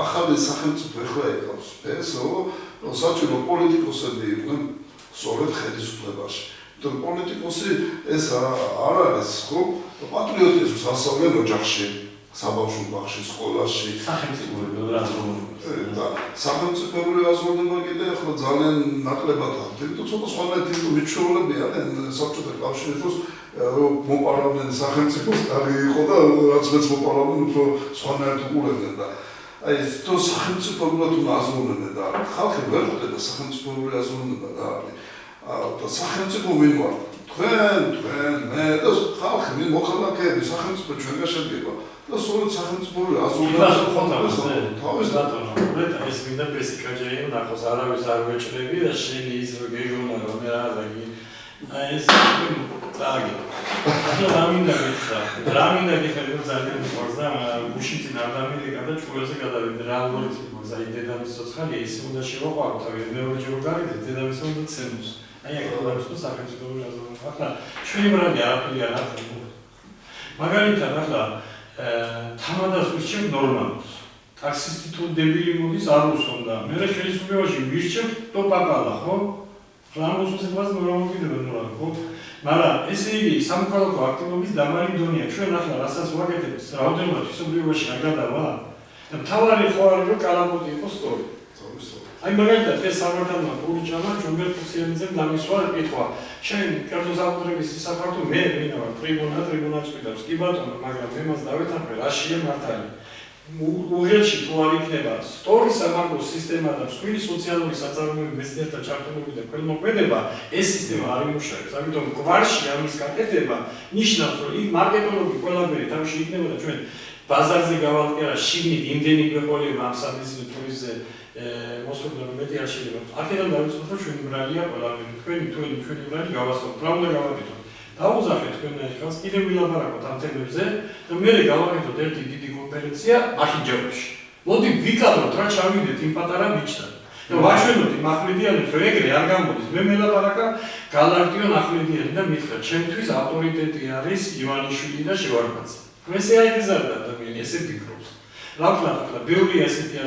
ახალი სახელმწიფო ეხლა ეკავს ეს რომ საჭირო პოლიტიკოსები იყვნენ სწორედ ხელისუფლებაში იმიტომ პოლიტიკოსი ეს არ არის ხო პატრიოტიზმს ასწავლენ ოჯახში საბავშვო ბაღში სკოლაში სახელმწიფოებრივი აზროვნება და სახელმწიფოებრივი აზროვნება კიდე ახლა ძალიან ნაკლებად აქვს იმიტომ ცოტა სხვანაირად მიჩვეულები არიან საბჭოთა კავშირის დროს რომ მოპარავდნენ სახელმწიფოს კარგი იყო და რაც მეც მოპარავდნენ უფრო სხვანაირად უყურებდნენ და აი ეს თო სახელმწიფოებრივად უნდა აზროვნებდნენ და ხალხი ვერ ხვდება სახელმწიფოებრივი აზროვნება რა არის და სახელმწიფო ვინ ვარ თქვენ მე და ხალხი მე მოქალაქეები სახელმწიფო ჩვენგან შედგება და სწორედ სახელმწიფოებრივი აზროვნება თავის ბატონო ეს მინდა პრესიკაჯეი ნახოს არავის არ ვეჭრები და შენი ის რო გეგონა რომ მე რა დაგი ეს წაგი ახლა რა მინდა გიხარი რომ ძალიან მიყვარს და გუში წინ არ დამილეკა და ჭკუელზე გადავიდე რა ალგორითმი მოხდა აი დედამის ცოცხალია ისე უნდა შევაყვარო თავი მეორეჯერ გავიდე დედამის უნდა ცემოს აი აქ ის სახელმწიფო გაზონა. ახლა ჩვენი ბრალი არაფერი არ აქვს. მაგალითად ახლა თამადას ვირჩევ ნორმალს. ტაქსისტი თუ დებილი მოდის არ უსონდა. მე ხელისუფლებაში ვირჩევ ტოპაკალა, ხო? რამოს უზებას ნორმალურია ნორმალი, ხო? მაგრამ ესე იგი სამოქალაქო აქტივობის დამალი დონეა. ჩვენ ახლა რასაც ვაკეთებთ, რაოდენობა თვისობრივობაში არ გადავა. და მთავარი ხო არის რომ კალაპოტი იყოს სწორი. აი მაგალითად ეს სამართალმა პურიჭამა ჯუმბერ-ფუსიანიძემ დამისვა კითხვა. შენ კერძო საკუთრების საფართო მე ვინა ვარ ტრიბუნალს ვიდავს. კი ბატონო, მაგრამ მე მას დავეთანხმე, რაშია მართალი. უღელში თუ არ იქნება სწორი სამართლო სისტემა და მსხვილი სოციალური საწარმოები მეცნიერთა ჩართულობი და ქველმოქმედება, ეს სისტემა არ იმუშავებს. ამიტომ გვარში ამის გაკეთება ნიშნავს, რომ იქ მარკეტოლოგი ყველაფერი თავში იქნება და ჩვენ ბაზარზე გავალკერა შიგნით იმდენი გვეყოლება ამ სამეცნიერო ტურიზმზე მოსულდა რომ მეტი არ შეიძლება. აქედან დავიწყოთ რომ ჩვენი ბრალია ყველაფერი. ჩვენი ბრალი გავასწოროთ. რა უნდა გავაკეთოთ? დაუძახეთ თქვენ ხელს კიდევ ვილაპარაკოთ ამ თემებზე და მე გავაკეთოთ ერთი დიდი კონფერენცია ახინჯაურში. მოდი ვიკადროთ რა ჩავიდეთ იმ პატარა ბიჭთან. და ვაჩვენოთ იმ ახვლედიანებს რომ ეგრე არ გამოდის. მე მელაპარაკა გალაქტიონ ახვლედიანი და მითხრა ჩემთვის ავტორიტეტი არის ივანიშვილი და შევარდნაძე. ესე აიგზავნა ადამიანი, ესე ფიქრობს. რა ვქნათ ახლა, ბევრია ესეთი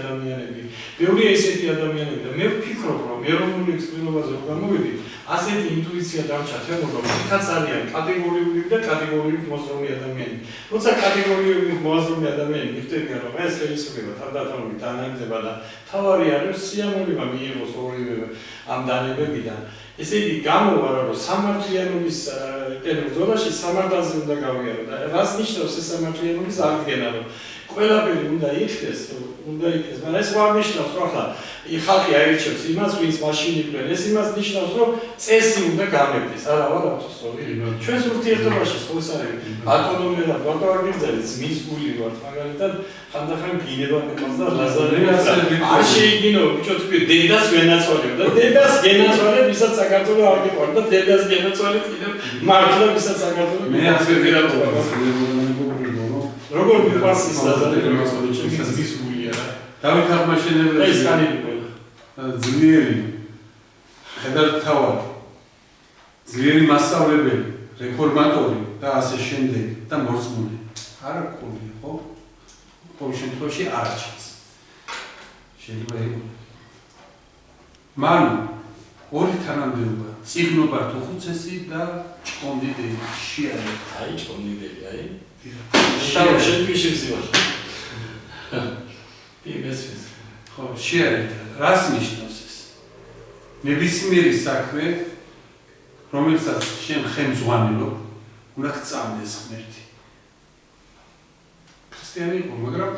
ადამიანები და მე ვფიქრობ, რომ ეროვნული ქსპილობაზე რომ გამოვიდი, ასეთი ინტუიცია დამჭა თემო, რომ იქაც არიან კატეგორიული და კატეგორიული მოაზროვნე ადამიანები. როცა კატეგორიული მოაზროვნე ადამიანები მიხდებიან, რომ ეს ხელისუფლება თავდადებული დანაიმდება და თავარი არის სიამოვნება მიიღოს ორივე ამ დანებებიდან. ესე იგი გამოვა რომ სამართლიანობის ზონაში სამართალზე უნდა გავიარო და რას ნიშნავს ეს სამართლიანობის აღდგენა, რომ ყველაფერი უნდა იქნეს, მაგრამ ეს არ ნიშნავს, რომ ახლა ხალხი აირჩევს იმას, ვინც მაშინ იყვნენ. ეს იმას ნიშნავს, რომ წესი უნდა გამეფდეს. არა, სწორი. ჩვენს ურთიერთობაში ხოს არის ბატონო და ბატონგიძელის მის გული ვარ, მაგალითად, ხანდახან გინება მეყავს და ლაზარე არ შეიგინო, ბიჭო, თქვი დედას ვენაცვალებ და დედას გენაცვალებ, ვისაც საქართველო არ გიყვარდა და დედას გენაცვალებ კიდევ მართლა ვისაც საქართველო მე ასე ვიღებოა. როგორ მიყვარს ის ლაზარე მეყავს, ჩემს მის გულია რა. დავით აღმაშენებელი ეს კანები ყველა. ძლიერი ხედავთავარი, ძლიერი მასწავლებელი, რეფორმატორი და ასე შემდეგ და მორწმუნე. არ ყოლი, ხო? ყოველ შემთხვევაში არ ჩანს. შეიძლება იყოს. მან ორი თანამდებობა, წიგნობა თუხუცესი და ჭკონდიდელი შეარეთ. აი ჭკონდიდელი, აი. შავ შეფიში ზივარ. იმესის. ხო, შეარეთ. რას ნიშნავს ეს? ნებისმიერი საქმე, რომელსაც შენ ხელმძღვანელობ, უნდა გწამდეს ღმერთი. ქრისტიანი იყო, მაგრამ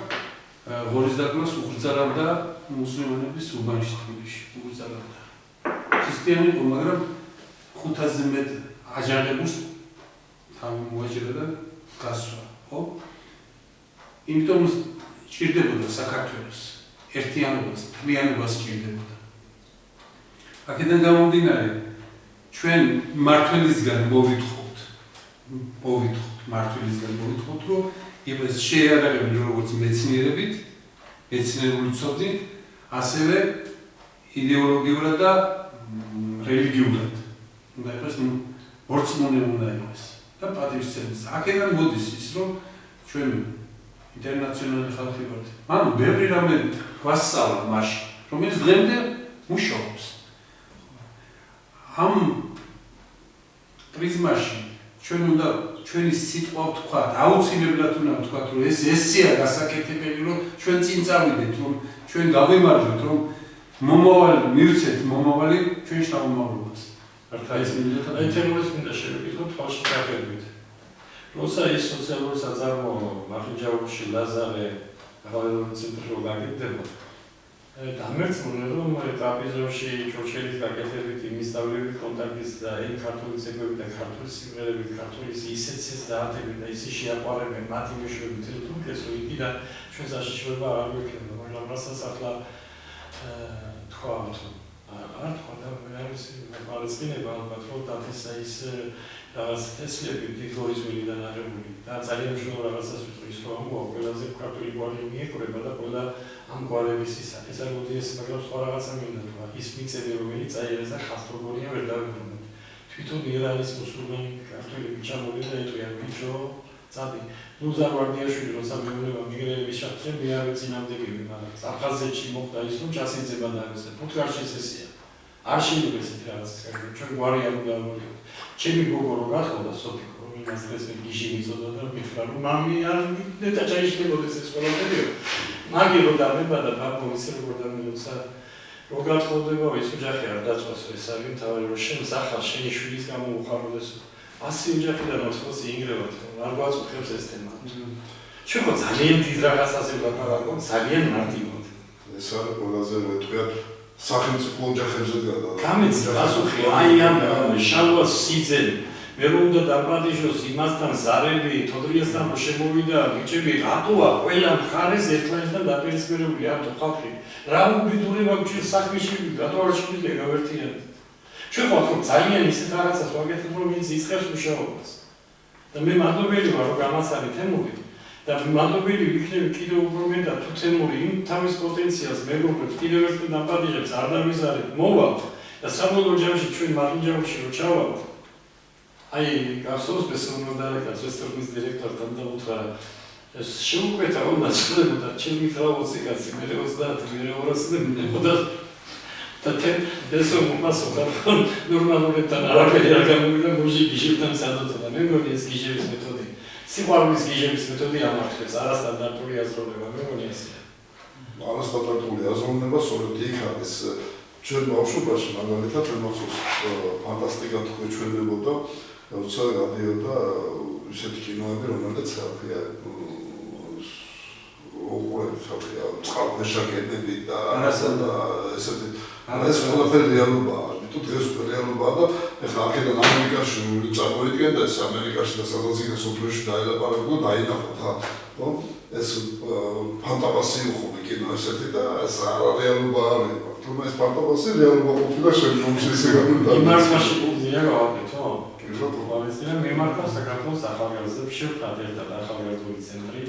ღორის დაკვლას უღრძარავდა მუსლიმანების უბანში თბილისში, უღრძარავდა. ქრისტიანი იყო, მაგრამ 500-ზე მეტ აჯანყებას თავი მოაჭრა და გასვა, ხო? იმიტომ ჭირდებოდა საქართველოს ერთიანობას, თლიანობას ჭირდებოდა. აქედან გამომდინარე, ჩვენ მმართველისგან მოვითხოთ, რომ იმას შეიარაღებინო როგორც მეცნიერებით, მეცნიერული ცოდნით, ასევე იდეოლოგიურად და რელიგიურად. უნდა იყოს მორწმუნე უნდა იყოს და პატივისცემის. აქედან მოდის ის, რომ ჩვენ ინტერნაციონალური ხალხი ვართ. მან ბევრი რამე გვასწავლა მაშინ, რომელიც დღემდე მუშაობს. ამ პრიზმაში ჩვენ უნდა ჩვენი სიტყვა ვთქვათ, აუცილებლად უნდა ვთქვათ, რომ ეს ესეა გასაკეთებელი, რომ ჩვენ წინ წავიდეთ, რომ ჩვენ გავიმარჯვოთ, რომ მომავალი მივცეთ მომავალი ჩვენ შთამომავლობას. აი თემურის მინდა შევეკითხოთ თვალში გახედვით. როცა ის სოციალური საწარმოო მახინჯაურში ლაზარე ახალგაზრდობის ცენტრში გაგიდება, დამერწმუნე რომ ტრაპეზოში ჩორჩელის გაკეთებით იმისდავლებით კონტაქტის და იმ ქართული ცეკვებით და ქართული სიმღერებით, ქართული ისეთ დაათებით და ისე შეაყვარებენ მათი მეშვეობით თურქეთს, რომ იქიდან ჩვენ საშიშროება არ გვექნება, მაგრამ რასაც ახლა თქვათ, არ თქვა და მე არის პალესტინება ალბათ რომ დათესა ის რაღაც თესლები დიდგორისვილიდან აღებული და ძალიან მნიშვნელოვანი რაღაცას ვიტყვი ის რომ ყველაზე ქართული გვარი მიეკვრება და ყველა ამ გვარების ისა ეს არ მოდიეს მაგრამ სხვა რაღაცა მინდა თქვა ის მიწები რომელიც წაიღეს და ხალხოგორია ვერ დავიბრუნოთ თვითონ ირანის მუსულმანი ქართველები ჩამოვიდა და ეტყვიან ბიჭო წადი ნუ ზარვარდიაშვილი როცა მეუბნება მიგრელების შახტზე მე არ ვეწინააღმდეგები მაგრამ აფხაზეთში მოხდა ის რომ ჩასიძება დაეცე ფუტკარში წესია არ შეიძლება ესეთი რაღაცის კარგი ჩვენ გვარი არ უნდა მოვიდეთ ჩემი გოგო რო გახდა სოფიკო რომ იმას ეს გიჟი მიწოდა და მითხრა რომ მამი არ ნეტა ჩაიშლებოდეს ეს ყველაფერი მაგი რო დამებადა ბაბო ისე როგორ დამილოცა რო გათხოვდება ეს ოჯახი არ დაწვას ეს არის თავი რომ შენ სახალ შენი შვილის გამო უხაროდეს 100 ოჯახიდან 80 ინგრევათ არ გვაწუხებს ეს თემა ჩვენ ხო ძალიან დიდ რაღაცაზე ვაპარაკობთ ძალიან მარტივად ეს არის ყველაზე მეტყვიათ სახელმწიფო ოჯახებზე გადა. გამეც პასუხი აი ამ შალვას სიძენ მე რომ უნდა დაპატიჟოს იმასთან ზარები თოდრიასთან რომ შემოვიდა ბიჭები რატოა ყველა მხარეს ერთმანეთთან დაპირისპირებული ამიტომ ხალხი რა უბედურება გვჭირს საქმეში რატო არ შეიძლება გავერთიანოთ ჩვენ ხო ძალიან ისეთ რაღაცას ვაკეთებ რომ ვინც იწყებს მუშაობას და მე მადლობელი ვარ რომ გამაცანი თემური და მადლობელი ვიქნები კიდევ უფრო მეტად თუ თემური იმ თავის პოტენციალს მეგობრებს კიდევ ერთხელ დაპატიჟებს არ დავიზარებ მოვალ და საბოლოო ჯამში ჩვენ მარინჯაუში რო ჩავალთ აი გახსოვს ბესონოდა რესტორნის დირექტორთან და უთხრა ეს შეუკვეთა რომ ნაცნობად ჩემი თრავოცი კაცი მე 30 მე 200 და ბესონ მასოხა ნორმალურებთან არაფერი არ გამოვიდა მუჟი გიჟებთან სადოთა მე მგონი ეს გიჟების მეთოდი სიყვარულის გიჟების მეთოდი ამართებს არასტანდარტული აზროვნება მე მგონი ესეა არასტანდარტული აზროვნება სწორედ იქ არის ჩვენ ბავშვობაში მაგალითად მე მახსოვს ფანტასტიკა თუ ჩვენებოდა როცა გადიოდა ისეთი კინოები რომელიც აფია უყურებთ წყალქვეშა კედლები და ესეთი ეს ყველაფერი რეალობაა თუ დღეს რეალობაა და ეხლა აქედან ამერიკაში წამოვიდგენ და ეს ამერიკაში და სადაც იქ სოფლიოში დაელაპარაკო და დაინახოთ ხო ეს ფანტასტიკური ხომი კინო ესეთი და ეს რეალობა არის თუმცა ეს ფანტასტიკური რეალობა ყოფილა შემდგომში ესე გამოდა იმართმაში გულზია გავაკეთო პალესტინა მიმართა საქართველოს ახალგაზრდებს შევხვდათ ერთად ახალგაზრდული ცენტრი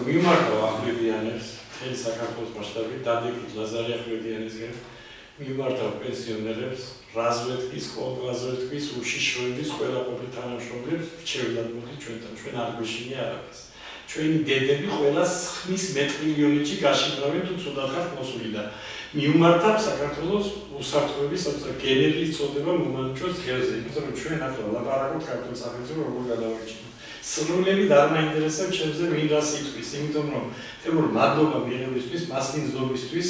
მიმართა ახლებიანებს მთელი საქართველოს მასშტაბით დადეკით ლაზარე ახლებიანისგან მიმართა პენსიონერებს რაზვეტკის ყოლგაზრდკის უშიშროების ყველა ყოფილ თანამშრომლებს რჩევლად მოდი ჩვენთან ჩვენ არ გვეშინია არაფერს ჩვენი დედები ყველა ხმის მეტრილიონში გაშიფრავენ თუ ცუდად ხართ მოსული და მიმართა საქართველოს უსაფრთხოების გენერლის წოდება მომანჩოს დღეზე იმიტომ რომ ჩვენ ახლა ლაპარაკობთ საქართველოს სახელმწიფო როგორ გადავარჩინოთ სრულიად არ მაინტერესებს ჩემზე ვინ რას იტყვის იმიტომ რომ თემურ მადლობა მიღებისთვის მასპინძლობისთვის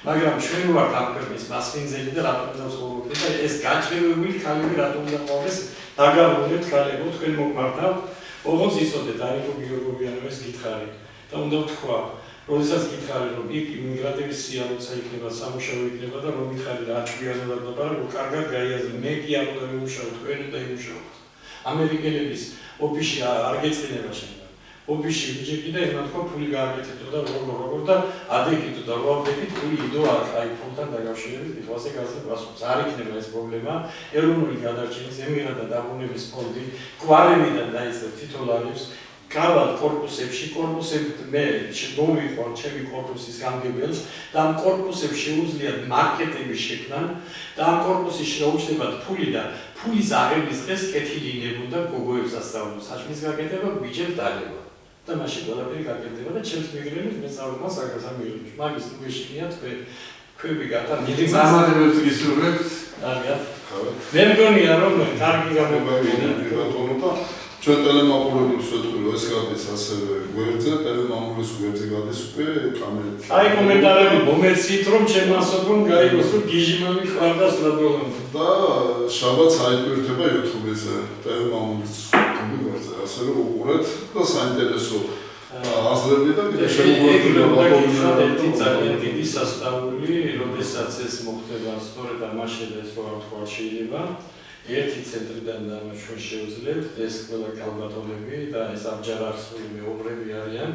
მაგრამ ჩვენ ვართ ამ ქვეყნის მასპინძელი და რატომ დავსრულებთ და ეს გაჭირვებული ქალები რატომ უნდა ყავდეს დაგავონებთ ქალებო თქვენ მოგმართავთ ოღონდ იცოდეთ არიგო გიორგოვიანოვის გითხარი და უნდა ვთქვა როდესაც გითხარი რომ იქ იმიგრანტების სია როცა იქნება სამუშაო იქნება და რომ გითხარი რა ჭვიანად ლაპარაკობ კარგად გაიაზრე მე კი არ უნდა ვიმუშაო თქვენ უნდა იმუშაოთ ამერიკელების ოფისში არ გეწყინება შენ ოფისში ვიჯექი და იმათ ხო ფული გააკეთებდო და როგორ და ადეკითო და რო ადეკით ფული იდო აი ფულთან დაკავშირებით თვითონზე გასაგასობს არ იქნება ეს პრობლემა ეროვნული გადარჩენის ემიგრანტთა დაბრუნების ფონდი კვარებიდან დაიწყებ თითოლარებს გავალ კორპუსებში მე მოვიყავ ჩემი კორპუსის გამგებელს და ამ კორპუსებში შეუძლიათ მარკეტები შექმნან და ამ კორპუსში შეუჩნდებათ ფული და ფულის აღების დღეს კეთილი ინებოდა გოგოებს ასწავლოს საჭმის გაკეთება ბიჭებს დაგება და მაშინ ყველაფერი გაკეთდება და ჩემს მიგრენით მეწავლება საქართველოს მაგის თუ გეშინია თქვენი გათა მიდი წარმატებებს გისურვებთ კარგად მე მგონია რომ კარგი გამოგივიდა ჩვენ ტელემაყურებელს ვეთქვი რომ ეს გადის ასევე გვერდზე ტელემაყურებლის გვერდზე გადის უკვე კამერით აი კომენტარები მომეცით რომ ჩემასო რომ გაიგოს რომ გიჟიმამი ხარდა სრადოლან და შაბათს აიკვირდება YouTube-ზე ტელემაყურებლის გვერდზე ასე რომ უყურეთ და საინტერესო აზრები და ერთი ძალიან დიდი სასწაული როდესაც ეს მოხდება სწორედ ამაში და ეს რა თქვა შეიძლება ერთი ცენტრიდან ჩვენ შევძლებთ ეს ყველა კალბატონები და ეს ამჯერახსული მეუღლები არიან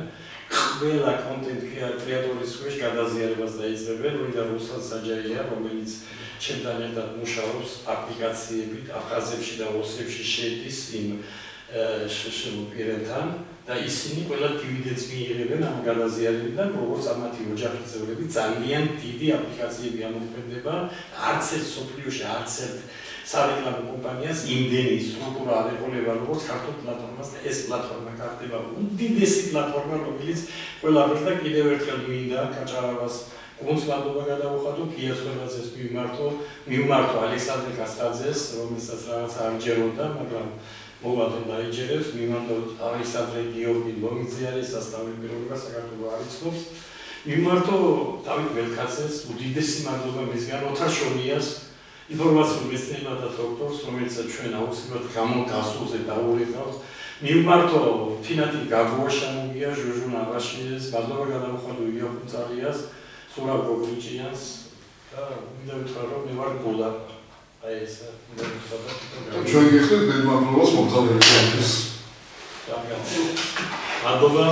ყველა კონტენტ კრეატორის ქვეშ გადაზიარებას დაიწყებენ, ვინდა რუსლან საჯაია, რომელიც ჩემთან ერთად მუშაობს აპლიკაციებით, აფხაზებში და ოსებში შედის იმ პირებთან და ისინი ყველა დივიდენდს მიიღებენ ამ გადაზიარებიდან, როგორც ამათი ოჯახის წევრები ძალიან დიდი აპლიკაციები ამოქმედება, არც ერთ სოფლიოში, არც ერთ სარეკლამო კომპანიას იმდენი სტრუქტურა არ ეყოლება, როგორც ქართულ პლატფორმას და ეს პლატფორმა გახდება უდიდესი პლატფორმა, რომელიც ყველაფერს და კიდევ ერთხელ მინდა კაჭარავას გუნდს მადლობა გადავუხადო, გია ცხვებაძეს მივმართო ალექსანდრე კასტრაძეს, რომელსაც რაღაც არ ჯეროდა, მაგრამ მოვადო დაიჯერებს, მივმართო ალექსანდრე გიორგი ლომიძე არის სასწავლებელი პიროვნება საქართველოს არ იცნობს. მივმართო დავით ველქაძეს, უდიდესი მადლობა მისგან ოთარ შონიას ინფორმაციულ მეცნიერებათა დოქტორს, რომელიც ჩვენ აუცილებლად გამოგასულზე დაურეკავს. მივმართო თინათინ გაგუაშანუგია, ჟუჟუ ნაბაშიეს, მადლობა გადავუხადო ილია ხუნწალიას, სურაბ გოგრიჭიანს და მინდა ვთქვა, რომ მე ვარ გულა. აი ეს მინდა ვთქვა. ჩვენ გიხდით დიდ მადლობას მომწავლებლებს. მადლობა.